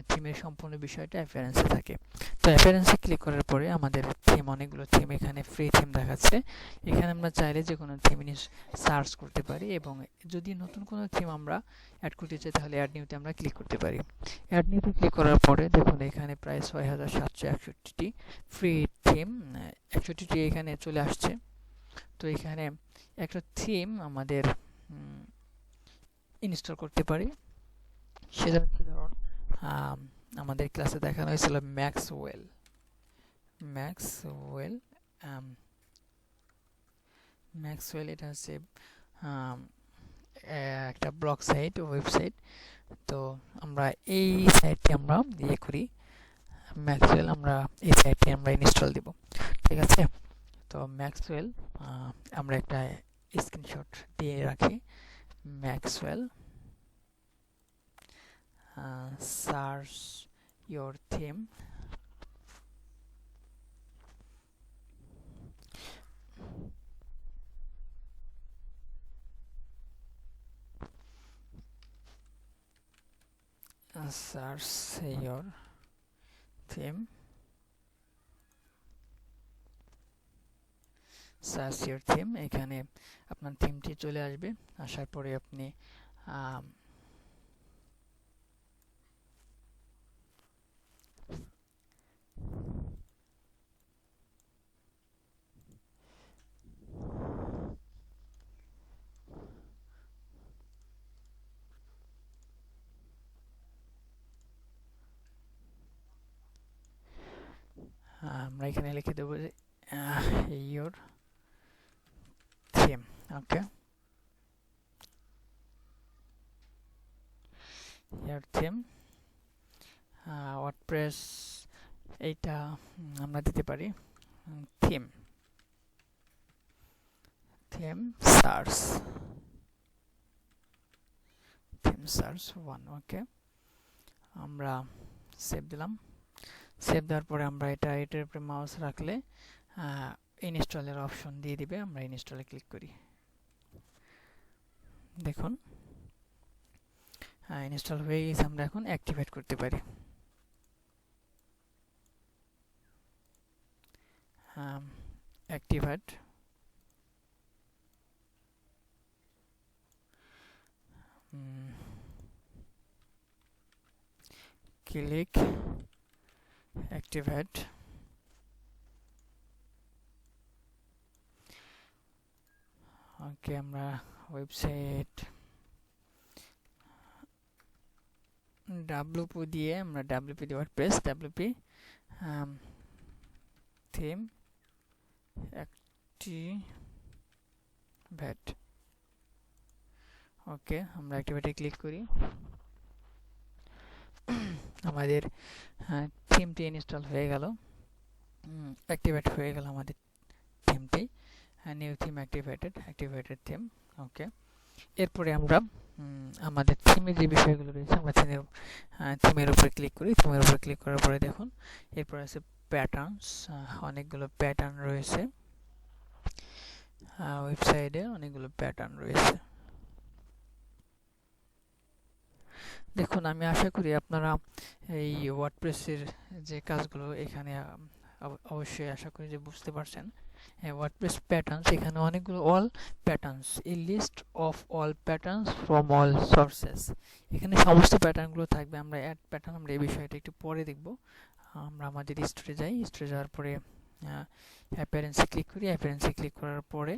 থিমের সম্পূর্ণ বিষয়টা অ্যাপিয়ারেন্সে থাকে। তো অ্যাপিয়ারেন্সে ক্লিক করার পরে আমাদের থিম, অনেকগুলো থিম এখানে ফ্রি থিম দেখাচ্ছে। এখানে আমরা চাইলে যে কোনো থিম নিয়ে সার্চ করতে পারি, এবং যদি নতুন কোনো থিম আমরা অ্যাড করতে চাই তাহলে অ্যাড নিউতে আমরা ক্লিক করতে পারি। অ্যাড নিউতে ক্লিক করার পরে দেখুন এখানে প্রায় ৬,৭৬১টি ফ্রি থিম, ৬১টি এখানে চলে আসছে। তো এখানে একটা থিম আমাদের ইনস্টল করতে পারি। সেটা হচ্ছে ধরুন আমাদের ক্লাসে দেখানো হয়েছিল ম্যাক্সওয়েল। ম্যাক্সওয়েল ম্যাক্সওয়েল এটা হচ্ছে একটা ব্লগ সাইট, ওয়েবসাইট। তো আমরা এই সাইটটি আমরা ইয়ে করি, ম্যাক্সওয়েল আমরা এই সাইটটি আমরা ইনস্টল দিব। ঠিক আছে, তো ম্যাক্সওয়েল আমরা একটা স্ক্রিনশট দিয়ে রাখি। Maxwell search your theme. Search your theme. Search your theme, এখানে আপনার থিমটি চলে আসবে। আসার পরে আপনি আমরা এখানে লিখে দেবো যে your theme. Okay, your theme WordPress, এইটা আমরা দিতে পারি থিম সার্চ, থিম সার্চ 1। ওকে, আমরা সেভ দিলাম। সেভ দেওয়ার পরে আমরা এটার উপরে মাউস রাখলে ইনস্টলের অপশন দিয়ে দিবে। আমরা ইনস্টলে ক্লিক করি। দেখুন ইনস্টল হয়ে গেছে। আমরা এখন অ্যাক্টিভেট করতে পারি। Activate, click activate. ওকে, আমরা ওয়েবসাইট WP দিয়ে আমরা WP দিয়ে ওয়ার্ডপ্রেস WP থিম অ্যাক্টিভেট। ওকে, আমরা অ্যাক্টিভেটে ক্লিক করি। আমাদের থিমটি ইনস্টল হয়ে গেল, অ্যাক্টিভেট হয়ে গেল আমাদের থিমটি। New theme activated theme. Okay, এরপরে আমরা আমাদের থিমের যে বিষয়গুলো রয়েছে আমরা থিমের উপরে ক্লিক করি। থিমের উপরে ক্লিক করার পরে দেখুন এরপর আছে প্যাটার্নস। অনেকগুলো প্যাটার্ন রয়েছে, ওয়েবসাইটে অনেকগুলো প্যাটার্ন রয়েছে। দেখুন, আমি আশা করি আপনারা এই ওয়ার্ডপ্রেসের যে কাজগুলো এখানে অবশ্যই আশা করি যে বুঝতে পারছেন। ওয়ার্ডপ্রেস প্যাটার্নস, এখানে অনেকগুলো all patterns, a list of all patterns from all sources, এখানে সমস্ত প্যাটার্নগুলো থাকবে। আমরা অ্যাড প্যাটার্ন, আমরা এই বিষয়টা একটু পরে দেখব। আমরা আমাদের স্টোরে যাই। স্টোরে যাওয়ার পরে অ্যাপিয়ারেন্সে ক্লিক করি। অ্যাপিয়ারেন্সে ক্লিক করার পরে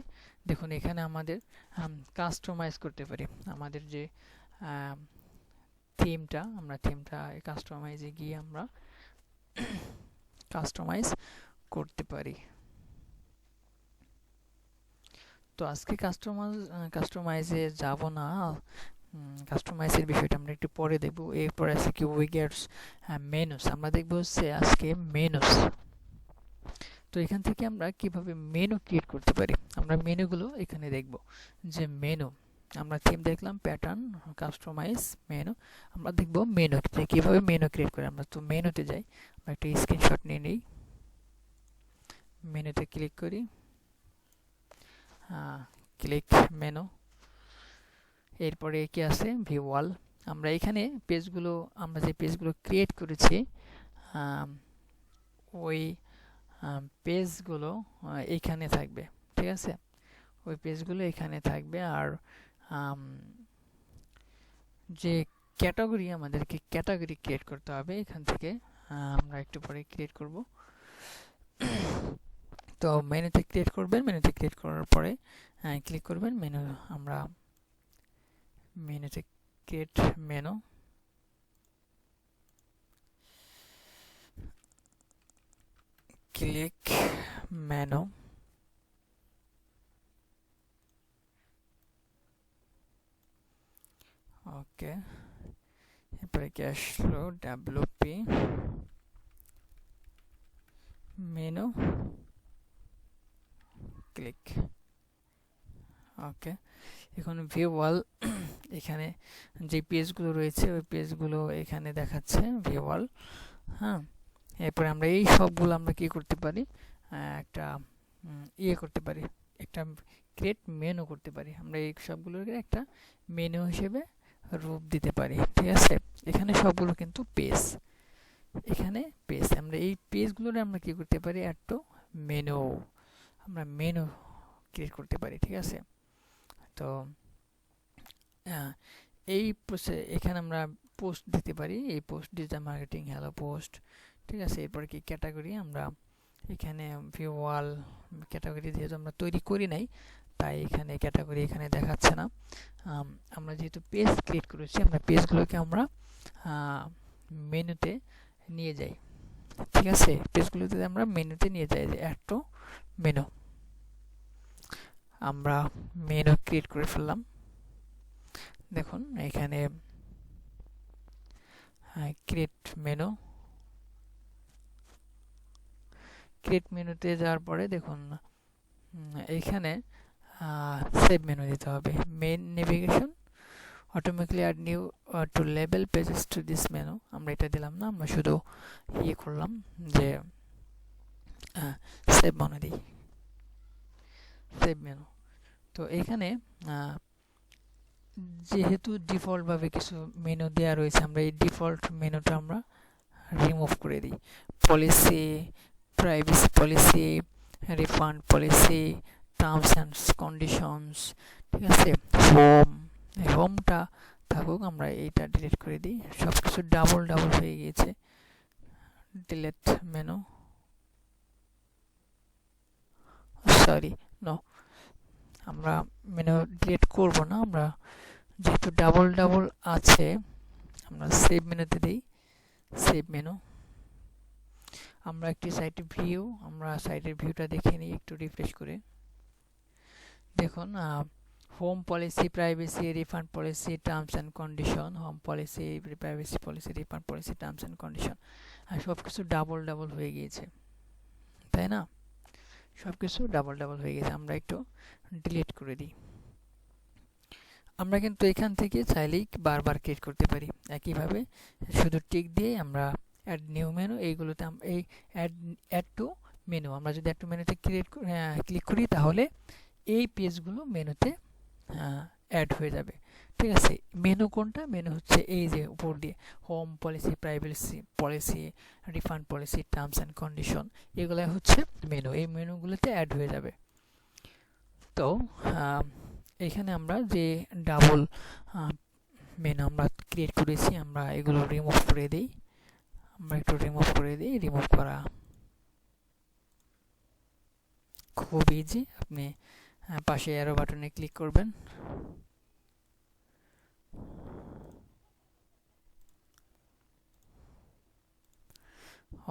দেখুন এখানে আমাদের কাস্টমাইজ করতে পারি আমাদের যে থিমটা। আমরা থিমটা কাস্টমাইজে গিয়ে আমরা কাস্টমাইজ করতে পারি। তো আজকে কাস্টমাইজে যাব না, কাস্টমাইজের বিষয়টা আমরা একটু পরে দেখব। এরপর আছে কি উইগেটস মেনুস, আমরা দেখব হচ্ছে আজকে মেনুস। তো এখান থেকে আমরা কিভাবে মেনু ক্রিয়েট করতে পারি, আমরা মেনুগুলো এখানে দেখব। যে মেনু, আমরা থিম দেখলাম, প্যাটার্ন, কাস্টমাইজ, মেনু। আমরা দেখব মেনু কিভাবে মেনু ক্রিয়েট করে। আমরা তো মেনুতে যাই, আমরা একটা স্ক্রিনশট নিয়ে নিই। মেনুতে ক্লিক করি, ক্লিক মেনু। এরপরে কি আছে ভিউ ওয়াল। আমরা এখানে পেজগুলো, আমরা যে পেজগুলো ক্রিয়েট করেছি ওই পেজগুলো এইখানে থাকবে, ঠিক আছে? ওই পেজগুলো এখানে থাকবে। আর যে ক্যাটাগরি, আমাদেরকে ক্যাটাগরি ক্রিয়েট করতে হবে এখান থেকে, আমরা একটু পরে ক্রিয়েট করব। তো মেনুতে ক্রিয়েট করবেন, মেনুতে ক্রিয়েট করার পরে ক্লিক করবেন মেনু, আমরা মেনুতে create menu, click menu, okay. এরপরে কি আসলো? ডব্লিউপি মেনু, ক্লিক, ওকে। এখন ভিউ অল, এখানে যে পেজগুলো রয়েছে ওই পেজগুলো এখানে দেখাচ্ছে ভিউ অল। হ্যাঁ, এরপরে আমরা এই সবগুলো আমরা কি করতে পারি, একটা ইয়ে করতে পারি, একটা ক্রিয়েট মেনু করতে পারি। আমরা এই সবগুলোকে একটা মেনু হিসেবে রূপ দিতে পারি, ঠিক আছে? এখানে সবগুলো কিন্তু পেজ, এখানে পেজ। আমরা এই পেজগুলোরে আমরা কি করতে পারি, অ্যাড টু মেনু, আমরা মেনু ক্রিয়েট করতে পারি, ঠিক আছে? তো এই এখানে আমরা পোস্ট দিতে পারি, এই post digital marketing, hello post, ঠিক আছে? এরপরে কি ক্যাটাগরি, আমরা এখানে ভিউ ওয়াল ক্যাটাগরি যেহেতু আমরা তৈরি করি নাই, তাই এখানে ক্যাটাগরি এখানে দেখাচ্ছে না। আমরা যেহেতু পেজ ক্রিয়েট করেছি, আমরা পেজগুলোকে আমরা মেনুতে নিয়ে যাই, ঠিক আছে? পেজগুলোতে আমরা মেনুতে নিয়ে যাই, যে অ্যাড টু মেনু, আমরা মেনু ক্রিয়েট করে ফেললাম। দেখুন এখানে ক্রিয়েট মেনু, ক্রিয়েট মেনুতে যাওয়ার পরে দেখুন এইখানে সেভ মেনু দিতে হবে। Main navigation automatically add new to label pages to this menu, আমরা এটা দিলাম না, আমরা শুধু ইয়ে করলাম যে সেভ মেনু দিই, সেভ মেনু। তো এখানে যেহেতু ডিফল্টভাবে কিছু মেনু দেওয়া রয়েছে, আমরা এই ডিফল্ট মেনুটা আমরা রিমুভ করে দিই। Policy, privacy policy, refund policy, terms and conditions, ঠিক আছে? হোমটা থাকুক, আমরা এইটা ডিলিট করে দিই। সব কিছু ডাবল ডাবল হয়ে গিয়েছে, ডিলিট মেনু, সরি নো, আমরা মেনু ডিলিট করব না, আমরা যেহেতু ডাবল ডাবল আছে, আমরা সেভ মেনুতে দিই, সেভ মেনু। আমরা একটি সাইটের ভিউ, আমরা সাইটের ভিউটা দেখে নিই একটু রিফ্রেশ করে। দেখুন home policy, privacy, refund policy, terms and condition, home policy, privacy policy, refund policy, terms and condition, আর সব কিছু ডাবল ডাবল হয়ে গিয়েছে, তাই না? সব কিছু ডাবল ডাবল হয়ে গেছে, আমরা একটু ডিলিট করে দিই। আমরা কিন্তু এখান থেকে চাইলেই বারবার ক্রিয়েট করতে পারি একইভাবে, শুধু টিক দিয়ে আমরা অ্যাড নিউ মেনু, এইগুলোতে এই অ্যাড টু মেনু, আমরা যদি অ্যাড টু মেনুতে ক্লিক করি তাহলে এই পেজগুলো মেনুতে অ্যাড হয়ে যাবে, ঠিক আছে? মেনু কোনটা? মেনু হচ্ছে এই যে উপর দিয়ে home policy, privacy policy, refund policy, terms and condition, এগুলো হচ্ছে মেনু, এই মেনুগুলোতে অ্যাড হয়ে যাবে। তো এখানে আমরা যে ডাবল মেনু আমরা ক্রিয়েট করেছি, আমরা এগুলো রিমুভ করে দিই, আমরা একটু রিমুভ করে দিই। রিমুভ করা খুব ইজি, আপনি পাশে অ্যারো বাটনে ক্লিক করবেন,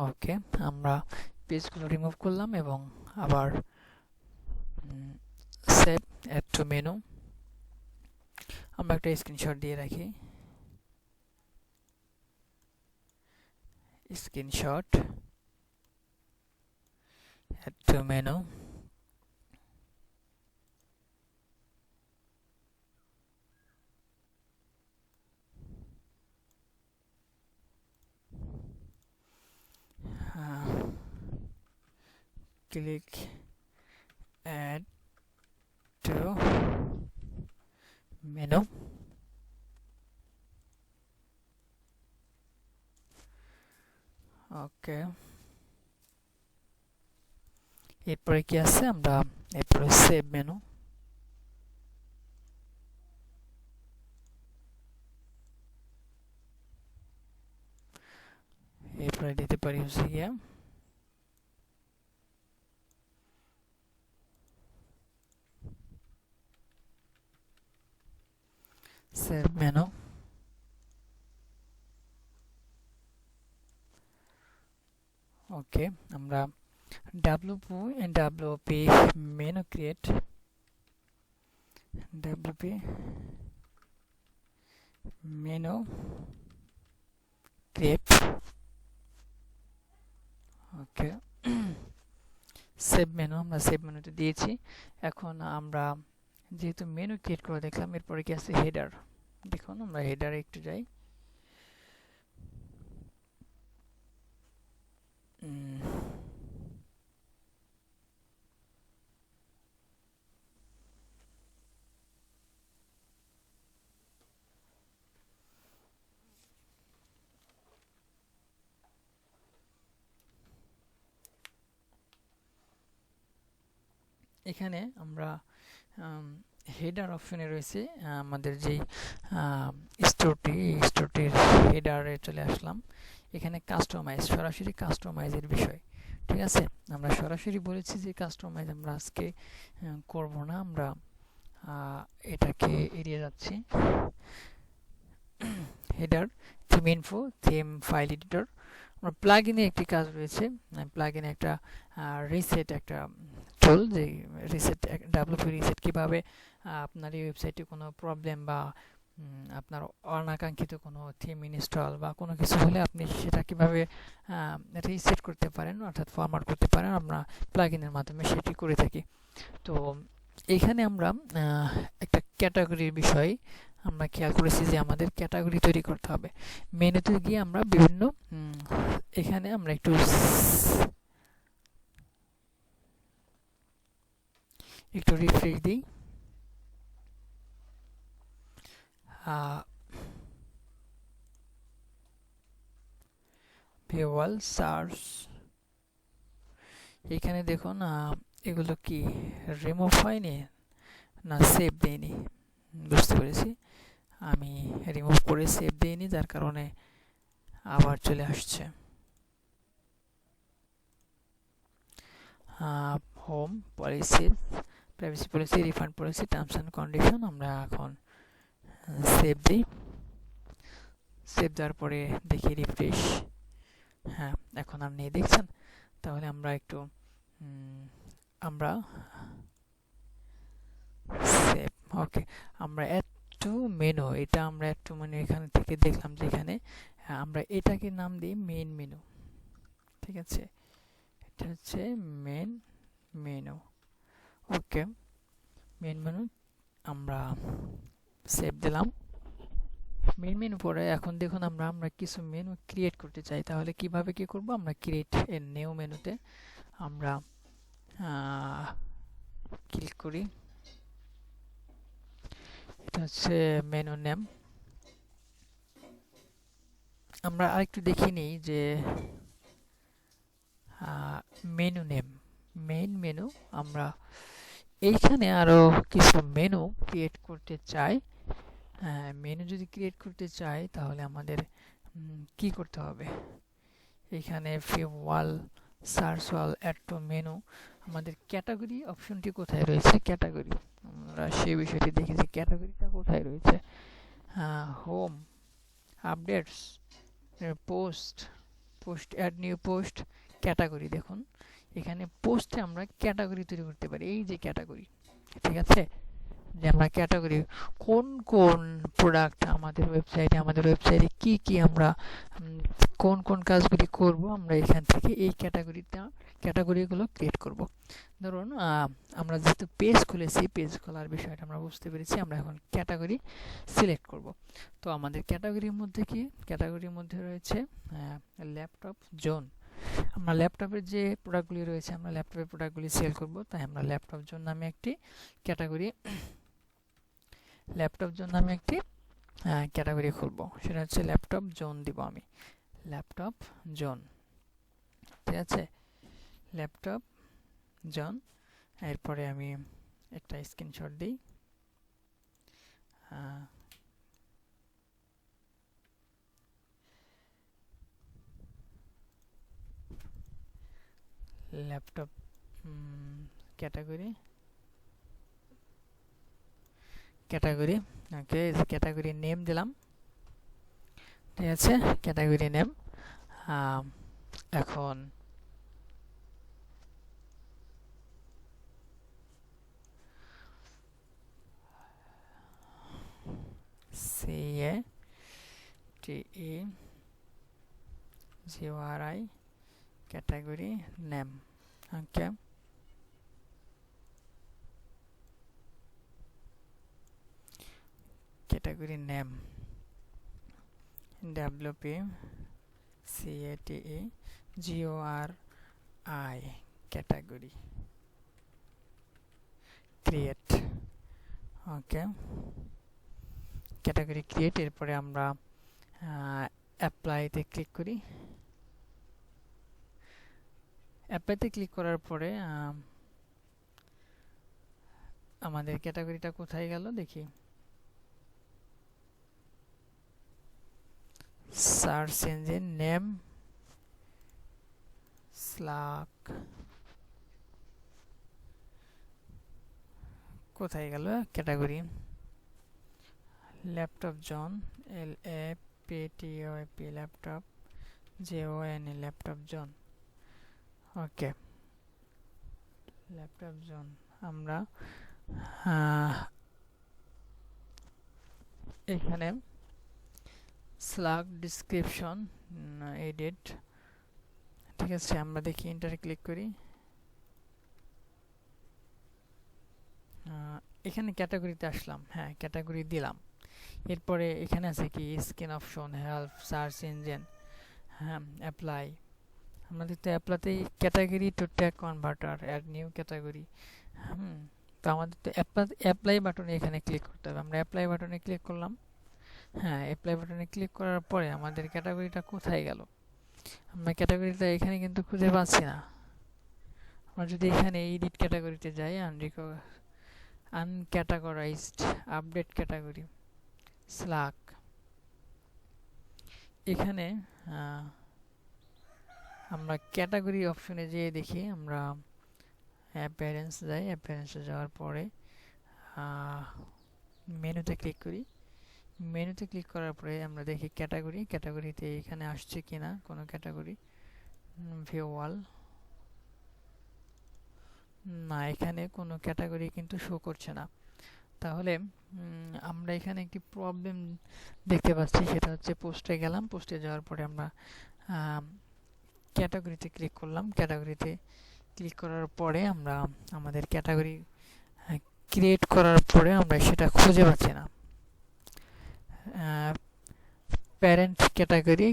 ওকে। আমরা পেজগুলো রিমুভ করলাম এবং আবার সেভ অ্যাড টু মেনু, আমরা একটা স্ক্রিনশট দিয়ে রাখি, screenshot add to menu, click add to menu, okay, এরপরে কি আছে, আমরা এরপরে সেভ মেনু, এরপরে দিতে পারি হচ্ছে গিয়া সেভ মেনু। ওকে, আমরা wp menu create, wp menu create. Okay, save menu, আমরা সেভ মেনুতে দিয়েছি। এখন আমরা যেহেতু মেনু ক্রিয়েট করে দেখলাম, এরপরে কি আছে হেডার। দেখুন আমরা হেডারে একটু যাই। এখানে আমরা হেডার অপশনে রয়েছে আমাদের যেই স্টোরটির হেডারে চলে আসলাম। এখানে কাস্টমাইজ, সরাসরি কাস্টমাইজের বিষয়, ঠিক আছে। আমরা সরাসরি বলেছি যে কাস্টমাইজ আমরা আজকে করব না, আমরা এটাকে এড়িয়ে যাচ্ছি। Header, theme info, theme file editor. আমরা প্লাগইনে একটি কাজ রয়েছে, প্লাগইনে একটা রিসেট একটা টুল, যে রিসেট ডাব্লিউপি রিসেট কীভাবে আপনার এই ওয়েবসাইটে কোনো প্রবলেম বা আপনার অনাকাঙ্ক্ষিত কোনো থিম ইনস্টল বা কোনো কিছু হলে আপনি সেটা কীভাবে রিসেট করতে পারেন, অর্থাৎ ফরম্যাট করতে পারেন, আমরা প্লাগইনের মাধ্যমে সেটি করে থাকি। তো এইখানে আমরা একটা ক্যাটাগরির বিষয় আমরা খেয়াল করেছি যে আমাদের ক্যাটাগরি তৈরি করতে হবে। মেনুতে গিয়ে আমরা বিভিন্ন এখানে আমরা একটু রিফ্রেশ দিই। ভিউয়াল সার্চ, এখানে দেখুন এগুলো কি রিমুভ হয়নি না সেভ দেয়নি, বুঝতে পেরেছি। আমি রিমুভ করে সেভ দিইনি, যার কারণে আবার চলে আসছে। Home policy, privacy policy, refund policy, terms and condition, আমরা এখন সেভ দিই। সেভ দেওয়ার পরে দেখি রিফ্রেশ, হ্যাঁ এখন আর নেই, দেখছেন। তাহলে আমরা একটু আমরা সেভ, ওকে, আমরা অ্যাড টু মেনু, এটা আমরা অ্যাড টু মেনু এখান থেকে দেখলাম যে এখানে আমরা এটাকে নাম দিই মেইন মেনু, ঠিক আছে। এটা হচ্ছে main menu. Okay, main menu আমরা সেভ দিলাম। মেন মেনু পরে এখন দেখুন আমরা কিছু মেনু ক্রিয়েট করতে চাই, তাহলে কিভাবে কি করব, আমরা ক্রিয়েট এ নিউ মেনুতে আমরা ক্লিক করি। এটা হচ্ছে মেনু নেম। আমরা আরেকটু দেখে নিই যে মেনু নেম, মেইন মেনু, আমরা এইখানে আরো কিছু মেনু ক্রিয়েট করতে চাই। মেনু যদি ক্রিয়েট করতে চাই তাহলে আমাদের কি করতে হবে, এখানে wall search wall add to menu, আমাদের ক্যাটাগরি অপশনটি কোথায় রয়েছে, ক্যাটাগরি, আমরা সেই বিষয়টি দেখি যে ক্যাটাগরিটা কোথায় রয়েছে। Home, updates, post, post add new post, category. দেখুন এখানে পোস্টে আমরা ক্যাটাগরি তৈরি করতে পারি, এই যে ক্যাটাগরি, ঠিক আছে। যে আমরা ক্যাটাগরি কোন কোন প্রোডাক্ট আমাদের ওয়েবসাইটে কি কি আমরা কোন কোন কাজগুলি করব, আমরা এখান থেকে এই ক্যাটাগরিগুলো ক্রিয়েট করব। ধরুন আমরা যেহেতু পেজ খুলেছি, পেজ খোলার বিষয়টা আমরা বুঝতে পেরেছি, আমরা এখন ক্যাটাগরি সিলেক্ট করব। তো আমাদের ক্যাটাগরির মধ্যে কি, ক্যাটাগরির মধ্যে রয়েছে ল্যাপটপ জোন। আমরা ল্যাপটপের যে প্রোডাক্টগুলি রয়েছে, আমরা ল্যাপটপের প্রোডাক্টগুলি সেল করব, তাই আমরা ল্যাপটপ জোন নামে একটি ক্যাটাগরি, ল্যাপটপ জোন নামে একটি ক্যাটাগরি খুলব, সেটা হচ্ছে ল্যাপটপ জোন দিব আমি, ল্যাপটপ জোন। ঠিক আছে, ল্যাপটপ জন। এরপরে আমি একটা স্ক্রিনশট দিই। Laptop category okay, category name দিলাম। ঠিক আছে, ক্যাটাগরি নেম। এখন CATEGORY category name. Okay, category name WPCATEGORI category create. Okay, category create. এরপরে আমরা অ্যাপ্লাইতে ক্লিক করি। অ্যাপ্লাইতে ক্লিক করার পরে আমাদের ক্যাটাগরিটা কোথায় গেল দেখি। সার্চ ইঞ্জিন নেম স্লাক, কোথায় গেল ক্যাটাগরি? ল্যাপটপ জন, LAPTOP ল্যাপটপ, JON ল্যাপটপ জন। ওকে, ল্যাপটপ জন। আমরা এখানে স্লাক ডিসক্রিপশন এডিট, ঠিক আছে, আমরা দেখি এন্টারে ক্লিক করি। এখানে ক্যাটাগরিতে আসলাম, হ্যাঁ ক্যাটাগরি দিলাম। এরপরে এখানে আছে কি screen option, help, search engine, হ্যাঁ অ্যাপ্লাই। আমাদের তো অ্যাপ্লাইতেই category to tag converter, add new category. তো আমাদের তো অ্যাপ্লাই বাটনে এখানে ক্লিক করতে হবে। আমরা অ্যাপ্লাই বাটনে ক্লিক করলাম। হ্যাঁ, অ্যাপ্লাই বাটনে ক্লিক করার পরে আমাদের ক্যাটাগরিটা কোথায় গেল? আমরা ক্যাটাগরিটা এখানে কিন্তু খুঁজে পাচ্ছি না। আমরা যদি এখানে এডিট ক্যাটাগরিতে যাই, আনক্যাটাগরাইজড আপডেট ক্যাটাগরি স্লাক, এখানে আমরা ক্যাটাগরি অপশনে যেয়ে দেখি। আমরা অ্যাপিয়ারেন্স যাই, অ্যাপিয়ারেন্সে যাওয়ার পরে মেনুতে ক্লিক করি। মেনুতে ক্লিক করার পরে আমরা দেখি ক্যাটাগরিতে এখানে আসছে কিনা কোনো ক্যাটাগরি। ভিউ ওয়াল, না এখানে কোনো ক্যাটাগরি কিন্তু শো করছে না। তাহলে আমরা এখানে একটি প্রবলেম দেখতে পাচ্ছি, সেটা হচ্ছে পোস্টে গেলাম। পোস্টে যাওয়ার পরে আমরা ক্যাটাগরিতে ক্লিক করলাম। ক্যাটাগরিতে ক্লিক করার পরে আমরা আমাদের ক্যাটাগরি ক্রিয়েট করার পরে আমরা সেটা খুঁজে পাচ্ছি না। প্যারেন্ট ক্যাটাগরি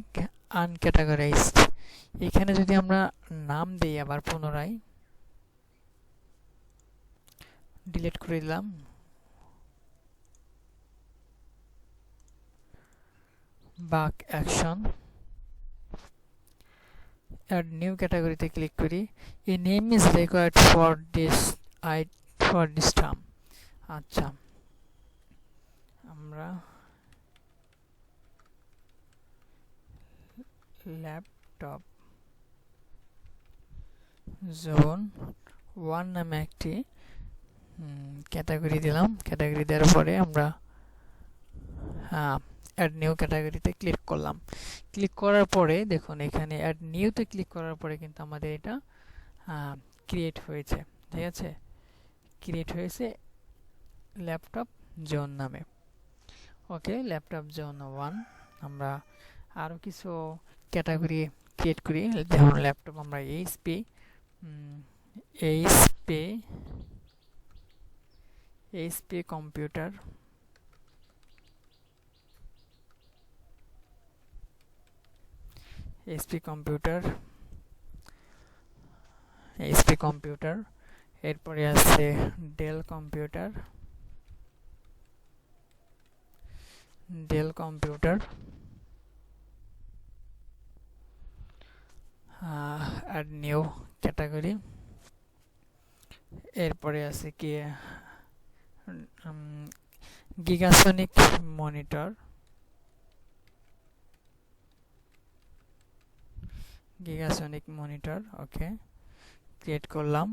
আনক্যাটাগরাইজড, এখানে যদি আমরা নাম দিই, আবার পুনরায় ডিলিট করে দিলাম। বাক অ্যাকশন, অ্যাড নিউ ক্যাটাগরিতে ক্লিক করি। A name is required for this term. আচ্ছা, আমরা ল্যাপটপ জোন 1 নামে একটি ক্যাটাগরি দিলাম। ক্যাটাগরি দেওয়ার পরে আমরা অ্যাড নিউ ক্যাটাগরিতে ক্লিক করলাম। ক্লিক করার পরে দেখুন এখানে অ্যাড নিউতে ক্লিক করার পরে কিন্তু আমাদের এটা ক্রিয়েট হয়েছে। ঠিক আছে, ক্রিয়েট হয়েছে ল্যাপটপ জোন নামে। ওকে, ল্যাপটপ জোন 1। আমরা আরও কিছু ক্যাটাগরি ক্রিয়েট করি, যেমন ল্যাপটপ আমরা এইচপি কম্পিউটার, এইচপি কম্পিউটার। এরপরে আছে Dell computer, add new category. এরপরে আছে কি গিগাসনিক মনিটর, ওকে ক্রিয়েট করলাম।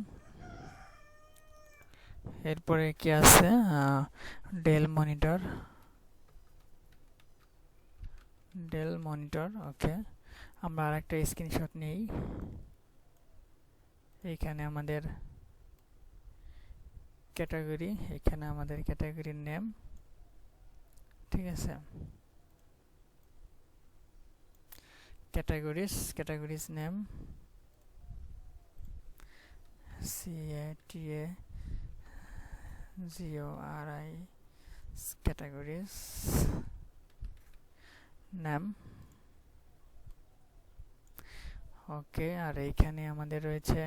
এরপরে কি আছে ডেল মনিটর, ওকে। আমরা আরেকটা স্ক্রিনশট নেই। এইখানে আমাদের ক্যাটাগরি, এখানে আমাদের ক্যাটাগরির নেম, ঠিক আছে। Categories name CATAGORI categories name, okay. আর এইখানে আমাদের রয়েছে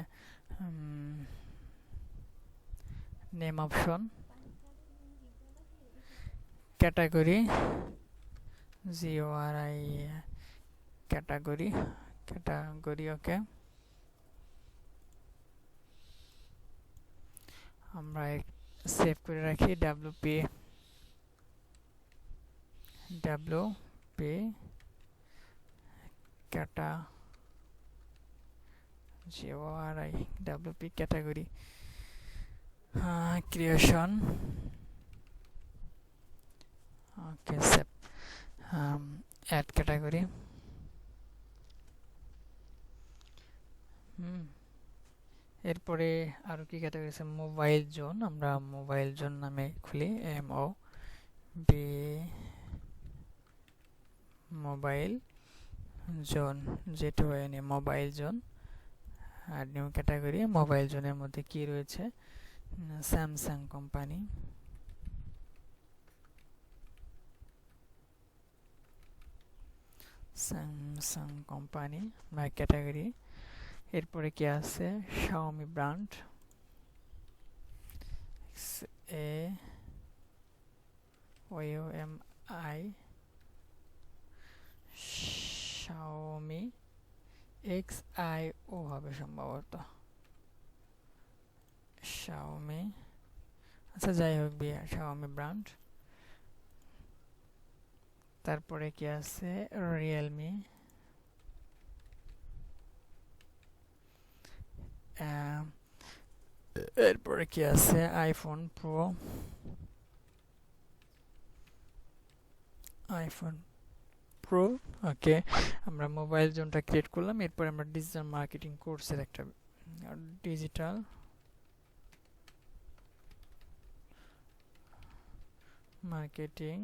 name option, category GORI category, okay. আমরা সেভ করে রাখি WP category creation, okay save. Add category, এরপরে আরো কি ক্যাটাগরি আছে, মোবাইল জোন। আমরা মোবাইল জোন নামে খুলি, MOB mobile zone, JON mobile zone. আর নিউ ক্যাটাগরি, মোবাইল জোনের মধ্যে কি রয়েছে, স্যামসাং কোম্পানি, মাই ক্যাটাগরি। এরপরে কি আছে, Xiaomi brand, SAOMI Xiaomi, XIO হবে সম্ভবত শাওমি, আচ্ছা যাই হোক শাওমি ব্র্যান্ড। তারপরে কি আছে, রিয়েলমি, এরপরে কি আছে, আইফোন প্রো, ওকে। আমরা মোবাইল জোনটা ক্রিয়েট করলাম। এরপর আমরা ডিজিটাল মার্কেটিং কোর্সের একটা digital marketing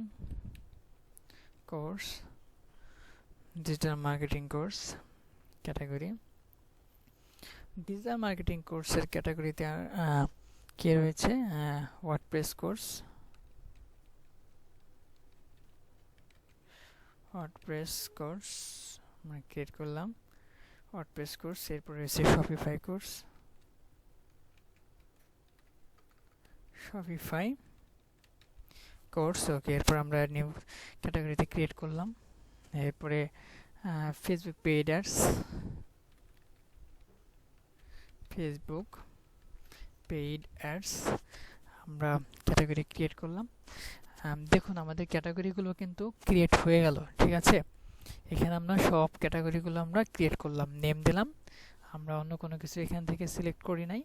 course category. Digital marketing কোর্সের ক্যাটাগরিতে কি রয়েছে, ওয়ার্ডপ্রেস কোর্স, আমরা ক্রিয়েট করলাম ওয়ার্ডপ্রেস কোর্স। এরপর রয়েছে শপিফাই কোর্স, ওকে। এরপর আমরা নিউ ক্যাটাগরিতে ক্রিয়েট করলাম। এরপরে ফেসবুক পেইড অ্যাডস আমরা ক্যাটাগরি ক্রিয়েট করলাম। দেখুন আমাদের ক্যাটাগরিগুলো কিন্তু ক্রিয়েট হয়ে গেল, ঠিক আছে। এখানে আমরা সব ক্যাটাগরিগুলো আমরা ক্রিয়েট করলাম, নেম দিলাম। আমরা অন্য কোনো কিছু এখান থেকে সিলেক্ট করি নাই,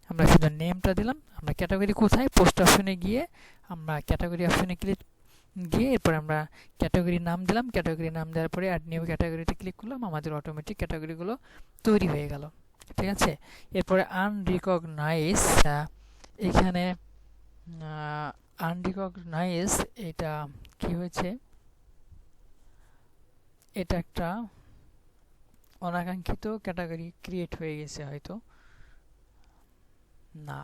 আমরা শুধু নেমটা দিলাম। আমরা ক্যাটাগরি কোথায়, পোস্ট অপশনে গিয়ে আমরা ক্যাটাগরি অপশনে গিয়ে এরপর আমরা ক্যাটাগরি নাম দিলাম। ক্যাটাগরি নাম দেওয়ার পরে অ্যাড নিউ ক্যাটাগরিতে ক্লিক করলাম, আমাদের অটোমেটিক ক্যাটাগরিগুলো তৈরি হয়ে গেল, ঠিক আছে। এরপরে আনরিকগনাইজ, এখানে আনরিকগনাইজ এটা কি হয়েছে, এটা একটা অনাকাঙ্ক্ষিত ক্যাটাগরি ক্রিয়েট হয়ে গেছে হয়তো, না।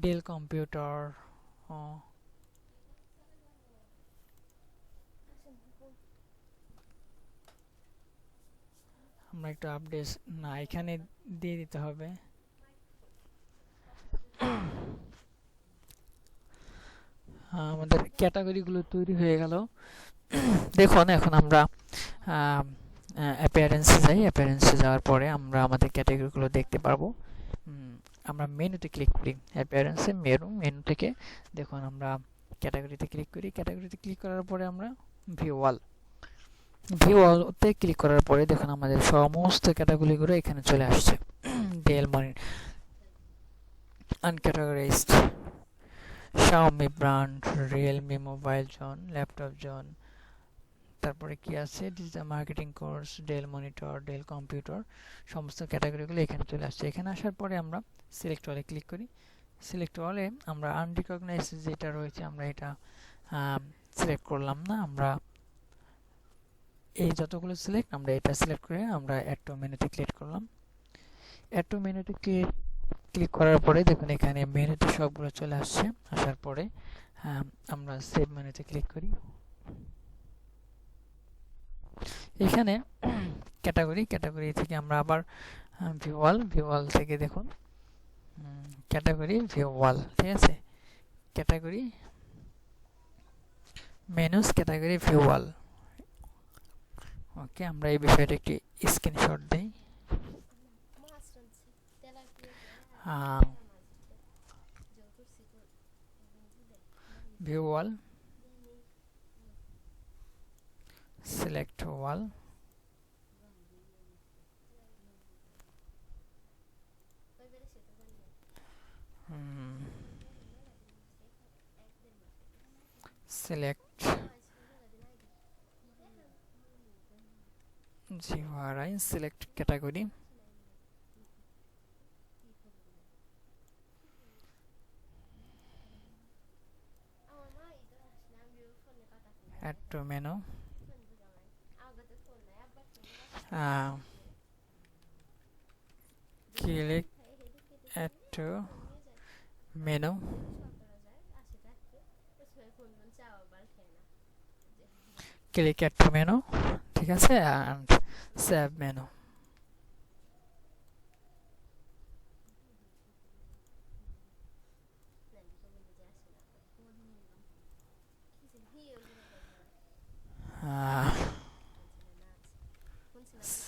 ডেল কম্পিউটার, আমরা একটু আপডেট, না এখানে দিয়ে দিতে হবে। আমাদের ক্যাটাগরিগুলো তৈরি হয়ে গেল। দেখুন এখন আমরা অ্যাপিয়ারেন্সে যাই। অ্যাপিয়ারেন্সে যাওয়ার পরে আমরা আমাদের ক্যাটাগরিগুলো দেখতে পারবো। আমরা মেনুতে ক্লিক করি, অ্যাপিয়ারেন্সে মেনু থেকে দেখুন আমরা ক্যাটাগরিতে ক্লিক করি। ক্যাটাগরিতে ক্লিক করার পরে আমরা ভিউ অল, ভিউ অলতে ক্লিক করার পরে দেখুন আমাদের সমস্ত ক্যাটাগরিগুলো এখানে চলে আসছে। ডেল মনি uncategorised, Xiaomi brand, Realme mobile zone, laptop zone, তারপরে কি আছে digital marketing course, Dell monitor, Dell computer, সমস্ত ক্যাটাগরিগুলো এখানে চলে আসছে। এখানে আসার পরে আমরা সিলেক্ট অলে ক্লিক করি। সিলেক্ট অলে আমরা আনরিকগনাইজড যেটা রয়েছে আমরা এটা সিলেক্ট করলাম না, আমরা এই যতগুলো সিলেক্ট আমরা এটা সিলেক্ট করে আমরা অ্যাড টু মেনুতে ক্লিক করলাম। অ্যাড টু মেনুতে ক্লিক করার পরে দেখুন এখানে মেনুতে সবগুলো চলে আসছে। আসার পরে আমরা সেভ মেনুতে ক্লিক করি। এখানে ক্যাটাগরি থেকে আমরা আবার ভিউ অল থেকে দেখুন ক্যাটাগরি ভিউ অল, ঠিক আছে, category menus category view all. Okay, আমরা এই বিষয়টা একটি স্ক্রিনশট দিই। View all, select all, select GRI, select category, add to menu, click add to menu, click add to menu, ঠিক আছে, and save menu।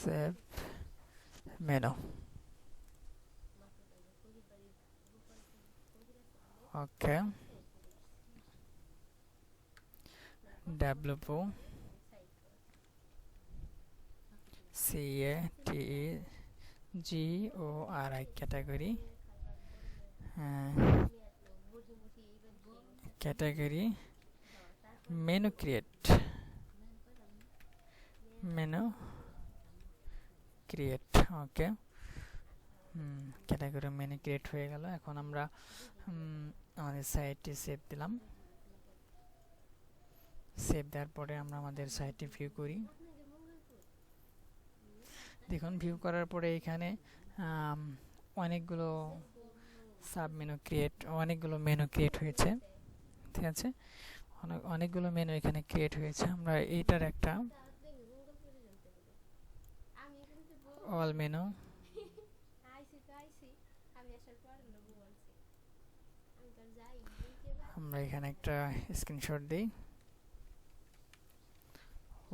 save menu। okay, WPO CATEGORI category menu create okay, category menu create হয়ে গেল। এখন আমরা আমাদের সাইটটি সেভ দিলাম। সেভ দেওয়ার পরে আমরা আমাদের সাইটটি ভিউ করি। দেখুন ভিউ করার পরে এখানে অনেকগুলো সাব মেনু অনেকগুলো মেনু ক্রিয়েট হয়েছে, ঠিক আছে, অনেকগুলো মেনু এখানে ক্রিয়েট হয়েছে। আমরা এইটার একটা অল মেনু, আমরা এখানে একটা স্ক্রিনশট দিই।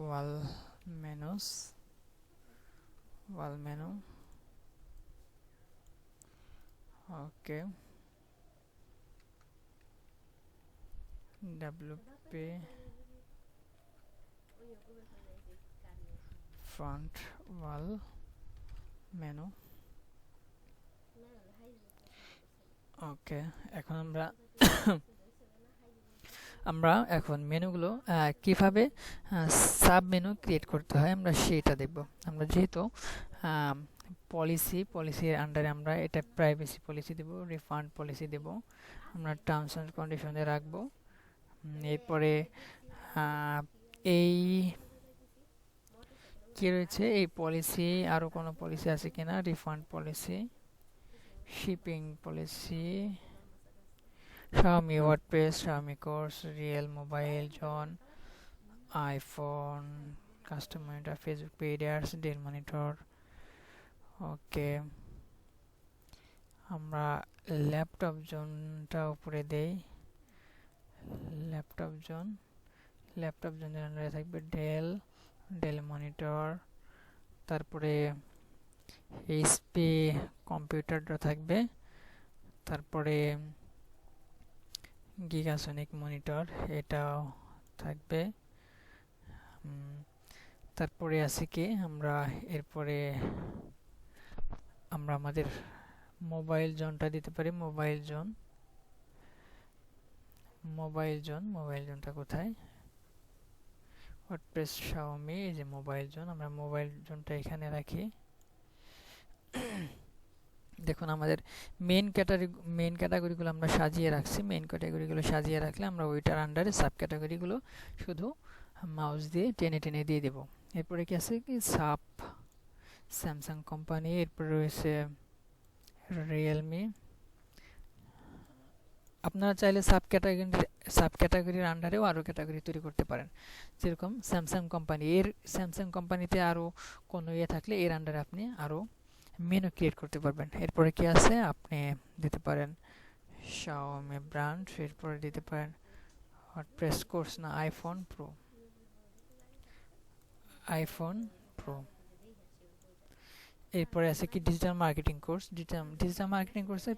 ওয়াল মেনু, ওকে, WP front wall menu, ওকে। এখন আমরা এখন মেনুগুলো কিভাবে সাব মেনু ক্রিয়েট করতে হয় আমরা সেটা দেখব। আমরা যেহেতু পলিসির আন্ডারে আমরা এটা প্রাইভেসি পলিসি দেব, রিফান্ড পলিসি দেব, আমরা টার্মস অ্যান্ড কন্ডিশনে রাখবো। এরপরে এই কি রয়েছে এই পলিসি, আরও কোনো পলিসি আছে কিনা, refund policy, shipping policy, Xiaomi WordPress, Xiaomi course, Real mobile John, iPhone, custom monitor, Facebook paid ads, Dell monitor, ওকে। আমরা ল্যাপটপ জোনটা উপরে দেই, ল্যাপটপ জোনের আন্ডারে থাকবে ডেল মনিটর, তারপরে এইচপি কম্পিউটারটা থাকবে, তারপরে গিগাসনিক মনিটর এটাও থাকবে। তারপরে আছে কি আমরা এরপরে আমরা আমাদের মোবাইল জোনটা দিতে পারি। মোবাইল জোনটা কোথায়? ওয়ার্ডপ্রেস শাওমি, এই যে মোবাইল জোন, আমরা মোবাইল জোনটা এখানে রাখি। দেখুন আমাদের মেইন ক্যাটাগরিগুলো আমরা সাজিয়ে রাখছি। মেইন ক্যাটাগরিগুলো সাজিয়ে রাখলে আমরা ওইটার আন্ডারে সাব ক্যাটাগরিগুলো শুধু মাউস দিয়ে টেনে টেনে দিয়ে দেব। এরপরে কি আছে কি স্যামসাং কোম্পানি, এরপরে রয়েছে রিয়েলমি। আপনারা চাইলে সাব ক্যাটাগরির আন্ডারেও আরও ক্যাটাগরি তৈরি করতে পারেন। যেরকম স্যামসাং কোম্পানিতে আরও কোনো ইয়ে থাকলে এর আন্ডারে আপনি আরও মেনু ক্রিয়েট করতে পারবেন। এরপরে কি আছে, আপনি দিতে পারেন শাওমি ব্র্যান্ড, এরপরে দিতে পারেন ওয়ার্ডপ্রেস কোর্স না আইফোন প্রো। এরপরে আছে কি digital marketing course. Digital marketing কোর্সে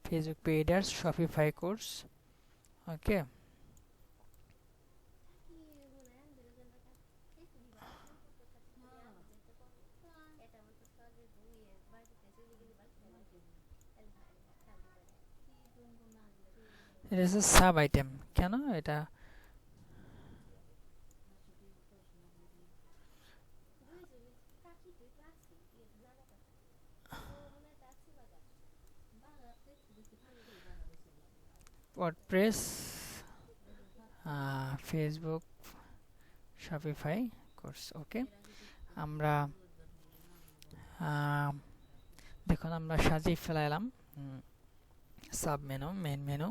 Facebook paid ads, Shopify course. Okay, এটা হচ্ছে সাব আইটেম। কেন এটা? WordPress, Facebook, Shopify course. Okay, আমরা দেখুন আমরা সাজিয়ে ফেলাইলাম। সাব মেনু, মেন মেনু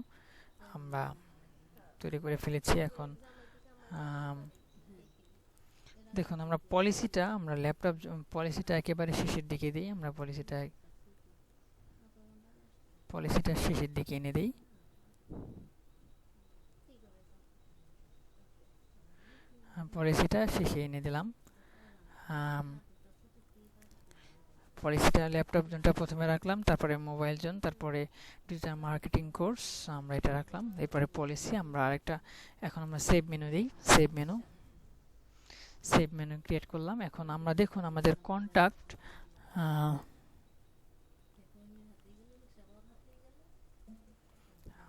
আমরা তৈরি করে ফেলেছি। এখন দেখুন আমরা ল্যাপটপ পলিসিটা একেবারে শেষের দিকে দিই। আমরা পলিসিটা শেষের দিকে এনে দিই। পলিসিটা শেষে এনে দিলাম। পলিসিটা ল্যাপটপ জোনটা প্রথমে রাখলাম, তারপরে মোবাইল জোন, তারপরে ডিজিটাল মার্কেটিং কোর্স আমরা এটা রাখলাম। এরপরে পলিসি আমরা আরেকটা, এখন আমরা সেভ মেনু দিই। সেভ মেনু ক্রিয়েট করলাম। এখন আমরা দেখুন আমাদের কন্টাক্ট,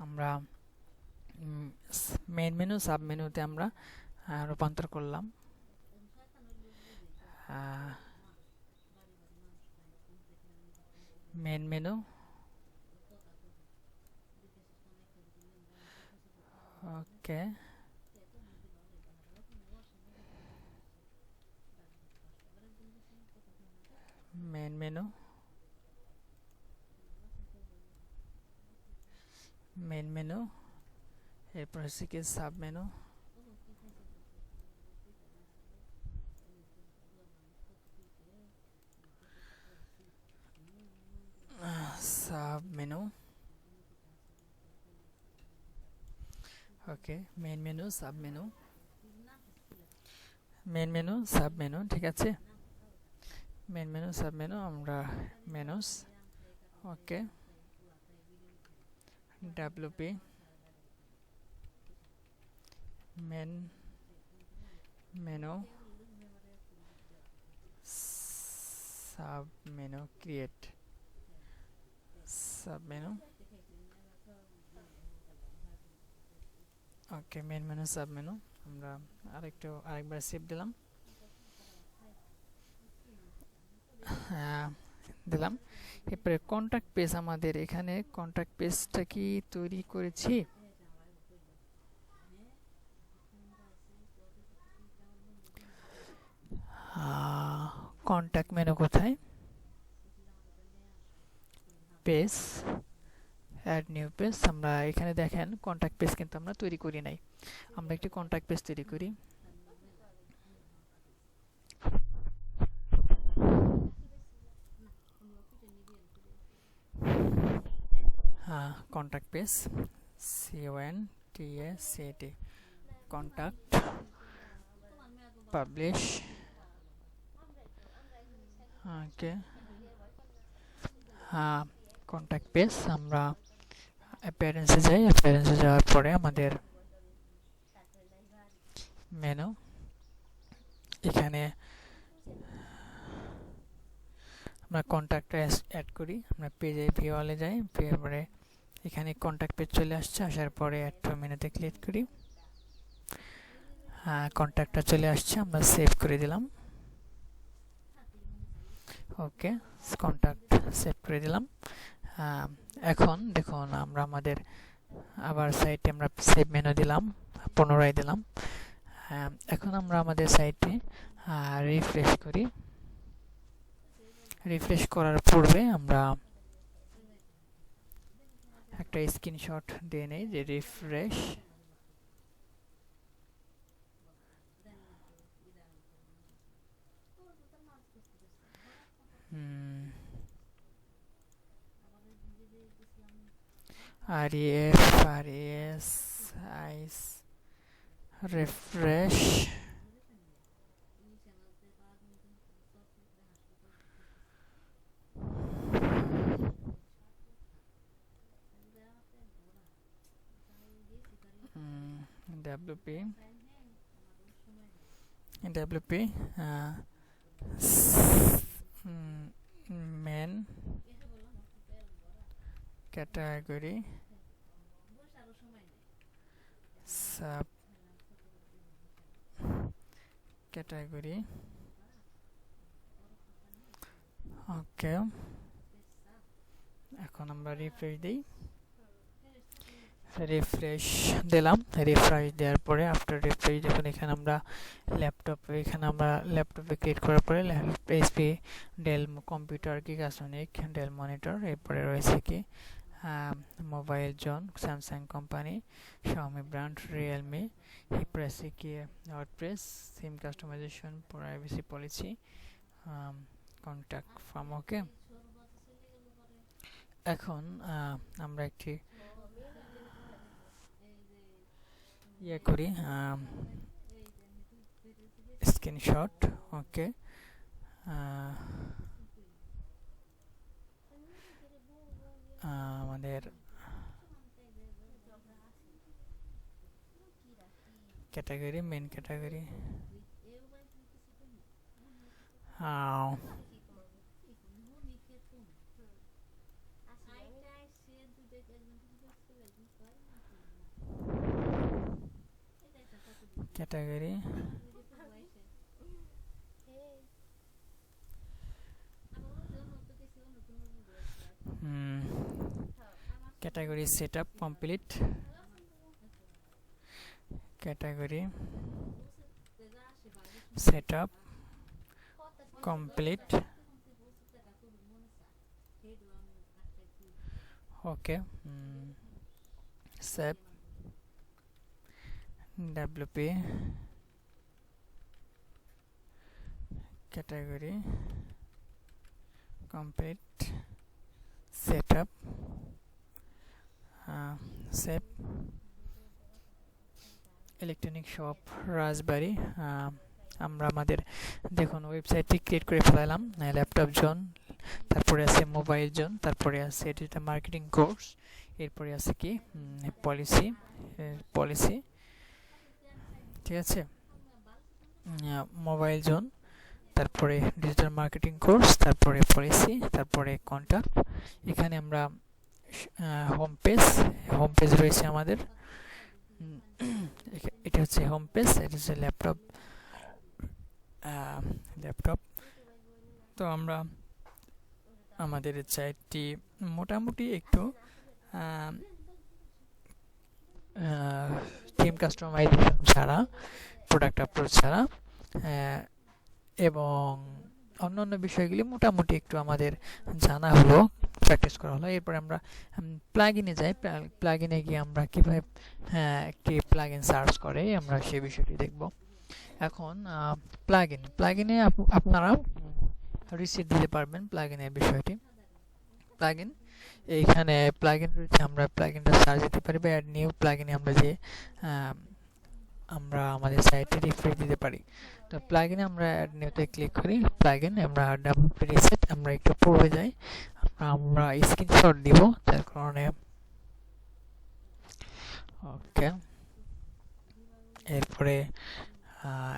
আমরা মেইন মেনু সাব মেনুতে আমরা রূপান্তর করলাম। Main menu, okay, main menu, এরপর হচ্ছে কি sub menu, okay, main menu, sub menu, ঠিক আছে। মেন মেনু, সাব মেনু, আমরা menus, okay, WP, main menu, sub menu, create sub menu, okay, main menu, sub menu. আমরা আরেকবার সেভ দিলাম। এরপরে কন্টাক্ট পেজ, আমাদের এখানে কন্টাক্ট পেজটা কি তৈরি করেছি? কন্টাক্ট মেনু কোথায়? Page, add new page. আমরা এখানে দেখেন কন্টাক্ট পেজ কিন্তু আমরা তৈরি করি নাই। আমরা একটি কন্টাক্ট পেজ তৈরি করি। Contact page, CONTACT, contact, publish, okay, contact page, আমরা অ্যাপিয়ারেন্সে যাই। অ্যাপিয়ারেন্সে যাওয়ার পরে আমাদের মেনু, এখানে আমরা কন্ট্যাক্টটা অ্যাড করি। আমরা পেজে ভিওয়ালে যাই, পরে এখানে কন্ট্যাক্ট পেজ চলে আসছে। আসার পরে অ্যাড টু মেনুতে ক্লিক করি। কন্ট্যাক্টটা চলে আসছে, আমরা সেভ করে দিলাম। ওকে, কন্ট্যাক্ট সেভ করে দিলাম। এখন দেখুন আমরা আমাদের আবার সাইটে আমরা সেভ মেনু দিলাম, পুনরায় দিলাম। এখন আমরা আমাদের সাইটে রিফ্রেশ করি। রিফ্রেশ করার পূর্বে আমরা একটা স্ক্রিনশট দিয়ে নেই যে refresh. REF refresh. WP main category sub category. Okay, এখন আমরা রিফ্রেশ দিই। রিফ্রেশ দিলাম। রিফ্রেশ দেওয়ার পরে আফটার রিফ্রেশ দেখুন এখানে আমরা ল্যাপটপে ক্রিয়েট করার পরে এইচপি ডেল কম্পিউটার কি কাসনিক ডেল মনিটর, এরপরে রয়েছে কি mobile zone Samsung company, Xiaomi brand, Realme, প্রেসে কি WordPress, theme customization, privacy policy, contact form. Okay, এখন আমরা একটি করি স্ক্রিনশট। ওকে, আমাদের category main category category category setup complete, category setup complete. Okay, save WP category complete setup save electronic shop Rajbari. আমরা আমাদের দেখুন ওয়েবসাইটটি ক্রিয়েট করে ফেলাম। ল্যাপটপ জোন, তারপরে আছে মোবাইল জোন, তারপরে আছে ডিজিটাল মার্কেটিং কোর্স, এরপরে আছে কি পলিসি, ঠিক আছে, মোবাইল জোন, তারপরে ডিজিটাল মার্কেটিং কোর্স, তারপরে পলিসি, তারপরে কন্ট্যাক্ট। এখানে আমরা হোম পেজ রয়েছে আমাদের। এটা হচ্ছে হোম পেজ, এটা হচ্ছে ল্যাপটপ। তো আমরা আমাদের সাইটটি মোটামুটি একটু থিম কাস্টমাইজেশন ছাড়া, প্রোডাক্ট আপলোড ছাড়া এবং অন্যান্য বিষয়গুলি মোটামুটি একটু আমাদের জানা হলো, প্র্যাকটিস করা হলো। এরপর আমরা প্লাগইনে যাই। প্লাগইনে গিয়ে আমরা কীভাবে একটি প্লাগইন সার্চ করে আমরা সেই বিষয়টি দেখব। এখন প্লাগইনে আপনারা রিসিট দিতে পারবেন প্লাগইনের বিষয়টি। প্লাগইন এইখানে প্লাগইন রয়েছে, আমরা প্লাগইনটা সার্চ দিতে পারি বা অ্যাড নিউ প্লাগইনে আমরা যে আমরা আমাদের সাইটে রিফ্রেশ দিতে পারি। তো প্লাগইনে আমরা অ্যাড নিউতে ক্লিক করি, প্লাগইন আমরা ডাব্লিউপি রিসেট আমরা একটু পূর্বে যাই, আমরা স্ক্রিনশট দিব তার কারণে। ওকে, এরপরে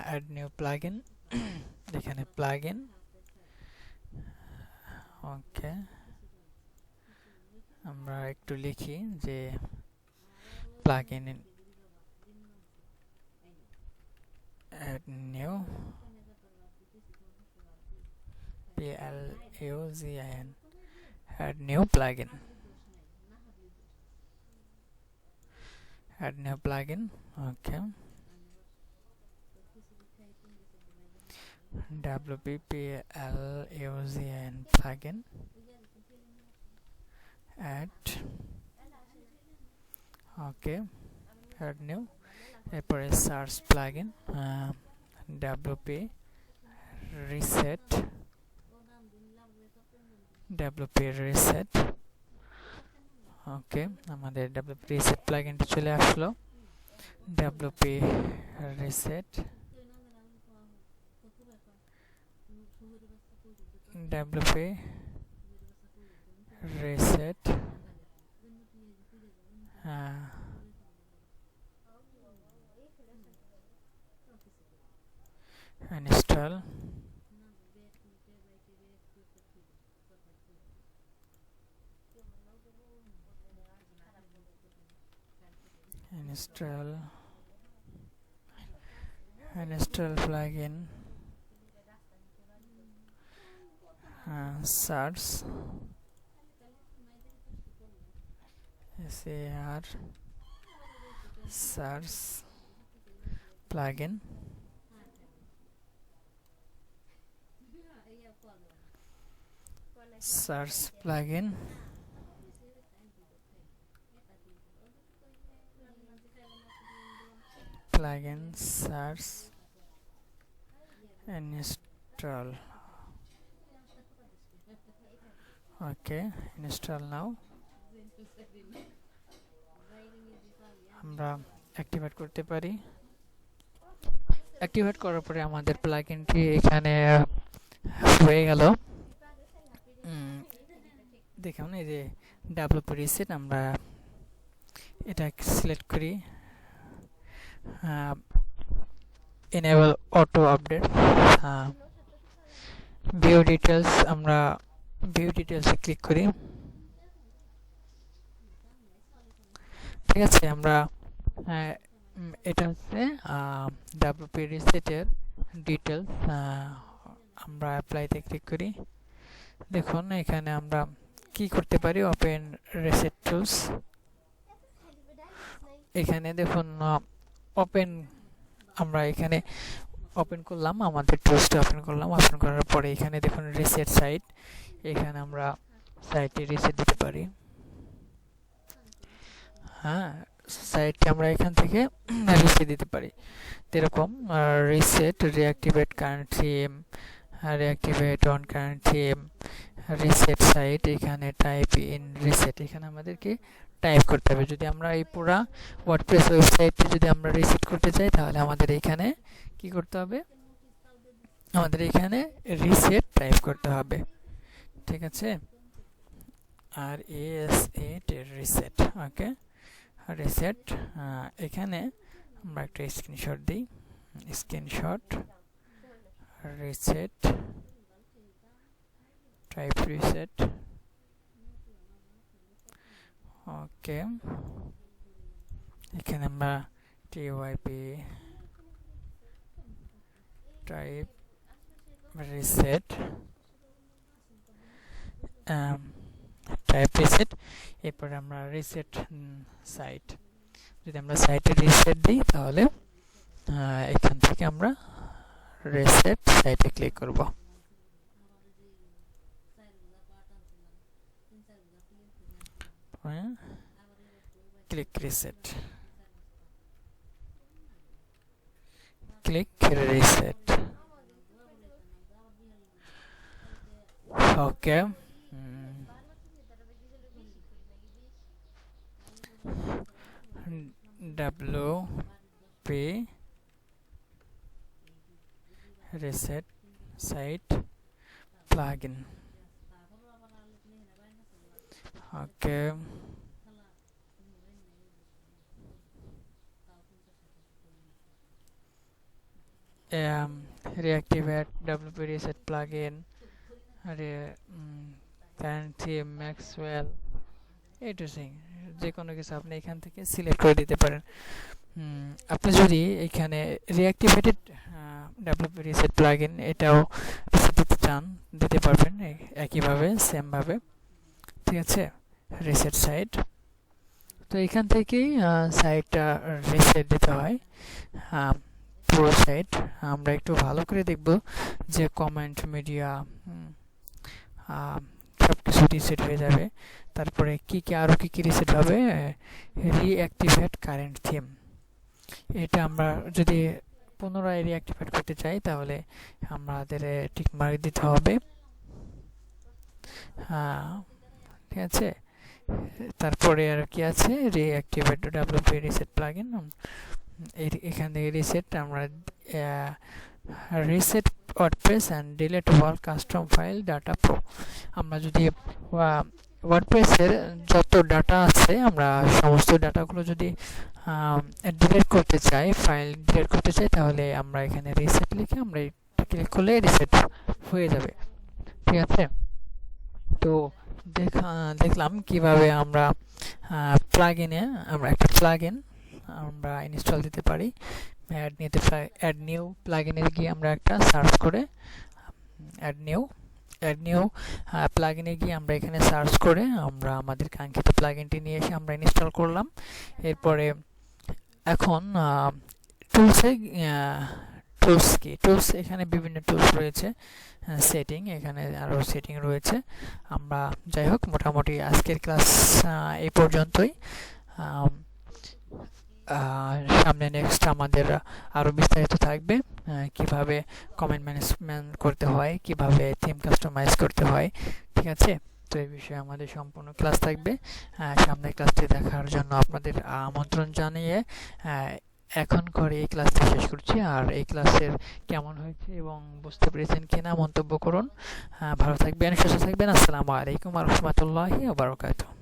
অ্যাড নিউ প্লাগইন, এখানে প্লাগইন। ওকে, আমরা একটু লিখি যে plugin add new PLUGIN add new plugin, okay, WPPLUGIN plugin, add, okay, add new, এরপরে সার্চ প্লাগইন WP reset, ওকে, আমাদের WP reset প্লাগইনটা চলে আসলো। WP reset, install, plugin, search, search plugin, search plugin, search, install, okay, install now, আমরা অ্যাক্টিভেট করতে পারি। অ্যাক্টিভেট করার পরে আমাদের প্লাগইনটি এখানে হয়ে গেল। দেখুন এই যে WP reset, আমরা এটা সিলেক্ট করি, enable auto update, view details, আমরা view details এ ক্লিক করি। ঠিক আছে, আমরা এটা হচ্ছে WP reset এর ডিটেলস, আমরা অ্যাপ্লাইতে ক্লিক করি। দেখুন এখানে আমরা কি করতে পারি, ওপেন রিসেট টুলস, এখানে দেখুন ওপেন, আমরা এখানে ওপেন করলাম, আমাদের টুলসটা ওপেন করলাম, ওপেন করার পরে এখানে দেখুন রিসেট সাইট, এখানে আমরা সাইটে রিসেট দিতে পারি। হ্যাঁ, সাইটে আমরা এখান থেকে রিসেট দিতে পারি। এরকম reset, reactivate current theme, reactivate on current theme, reset site, এখানে টাইপ ইন রিসেট, এখানে আমাদেরকে টাইপ করতে হবে। যদি আমরা এই পুরা ওয়ার্ডপ্রেস ওয়েবসাইটে যদি আমরা রিসেট করতে চাই, তাহলে আমাদের এখানে কি করতে হবে, আমাদের এখানে রিসেট টাইপ করতে হবে। ঠিক আছে, আর ASAT রিসেট, ওকে, রিসেট। এখানে আমরা একটা স্ক্রিনশট দিই, স্ক্রিনশট রিসেট, টাইপ রিসেট, ওকে, এখানে আমরা TYP type reset, type reset, এরপরে আমরা রিসেট সাইট, যদি আমরা সাইটে রিসেট দিই তাহলে এখান থেকে আমরা রিসেট সাইটে ক্লিক করব। ক্লিক রিসেট, ক্লিক রিসেট, ওকে, WP reset site plugin. Okay. Reactivate WP reset plugin, current theme Maxwell, এই টু সিং যে কোনো কিছু আপনি এখান থেকে সিলেক্ট করে দিতে পারেন। আপনি যদি এখানে রিঅ্যাক্টিভেটেড ডাব্লিউপি রিসেট প্লাগইন এটাও দিতে চান দিতে পারবেন একইভাবে সেমভাবে, ঠিক আছে। রিসেট সাইট, তো এখান থেকেই সাইটটা রিসেট দিতে হয় পুরো সাইট। আমরা একটু ভালো করে দেখব যে কমেন্ট মিডিয়া সব কিছু রিসেট হয়ে যাবে। তারপরে আরও কি রিসেট হবে, রিঅ্যাক্টিভেট কারেন্ট থিম, এটা আমরা যদি পুনরায় রিঅ্যাক্টিভেট করতে চাই তাহলে আমাদের টিক মার্ক দিতে হবে, ঠিক আছে। তারপরে আর কি আছে, রিঅ্যাক্টিভেট ডাব্লিউপি রিসেট প্লাগইন, এখান থেকে রিসেট আমরা reset WordPress and delete all custom file data pro. আমরা যদি ওয়ার্ডপ্রেসের যত ডাটা আছে আমরা সমস্ত ডাটাগুলো যদি ডিলিট করতে চাই, ফাইল ডিলিট করতে চাই, তাহলে আমরা এখানে রিসেট লিখে আমরা ক্লিক করলে রিসেট হয়ে যাবে, ঠিক আছে। তো দেখলাম কিভাবে আমরা প্লাগইনে আমরা একটা প্লাগইন আমরা ইনস্টল দিতে পারি। অ্যাড নিউ প্লাগইনে গিয়ে আমরা একটা সার্চ করে অ্যাড নিউ প্লাগইনে গিয়ে আমরা এখানে সার্চ করে আমরা আমাদের কাঙ্ক্ষিত প্লাগইনটি নিয়ে এসে আমরা ইনস্টল করলাম। এরপরে এখন টুলস এখানে বিভিন্ন টুলস রয়েছে, সেটিং এখানে আরও সেটিং রয়েছে। আমরা যাই হোক মোটামুটি আজকের ক্লাস এই পর্যন্তই। সামনে নেক্সট আমাদের আরও বিস্তারিত থাকবে, কিভাবে কমেন্ট ম্যানেজমেন্ট করতে হয়, কিভাবে থিম কাস্টমাইজ করতে হয়, ঠিক আছে। তো এই বিষয়ে আমাদের সম্পূর্ণ ক্লাস থাকবে। সামনের ক্লাসটি দেখার জন্য আপনাদের আমন্ত্রণ জানিয়ে এখন করে এই ক্লাসটি শেষ করছি। আর এই ক্লাসের কেমন হয়েছে এবং বুঝতে পেরেছেন কিনা মন্তব্য করুন। ভালো থাকবেন, সুস্থ থাকবেন। আসসালামু আলাইকুম ওয়া রাহমাতুল্লাহি ওয়া বারাকাতুহু।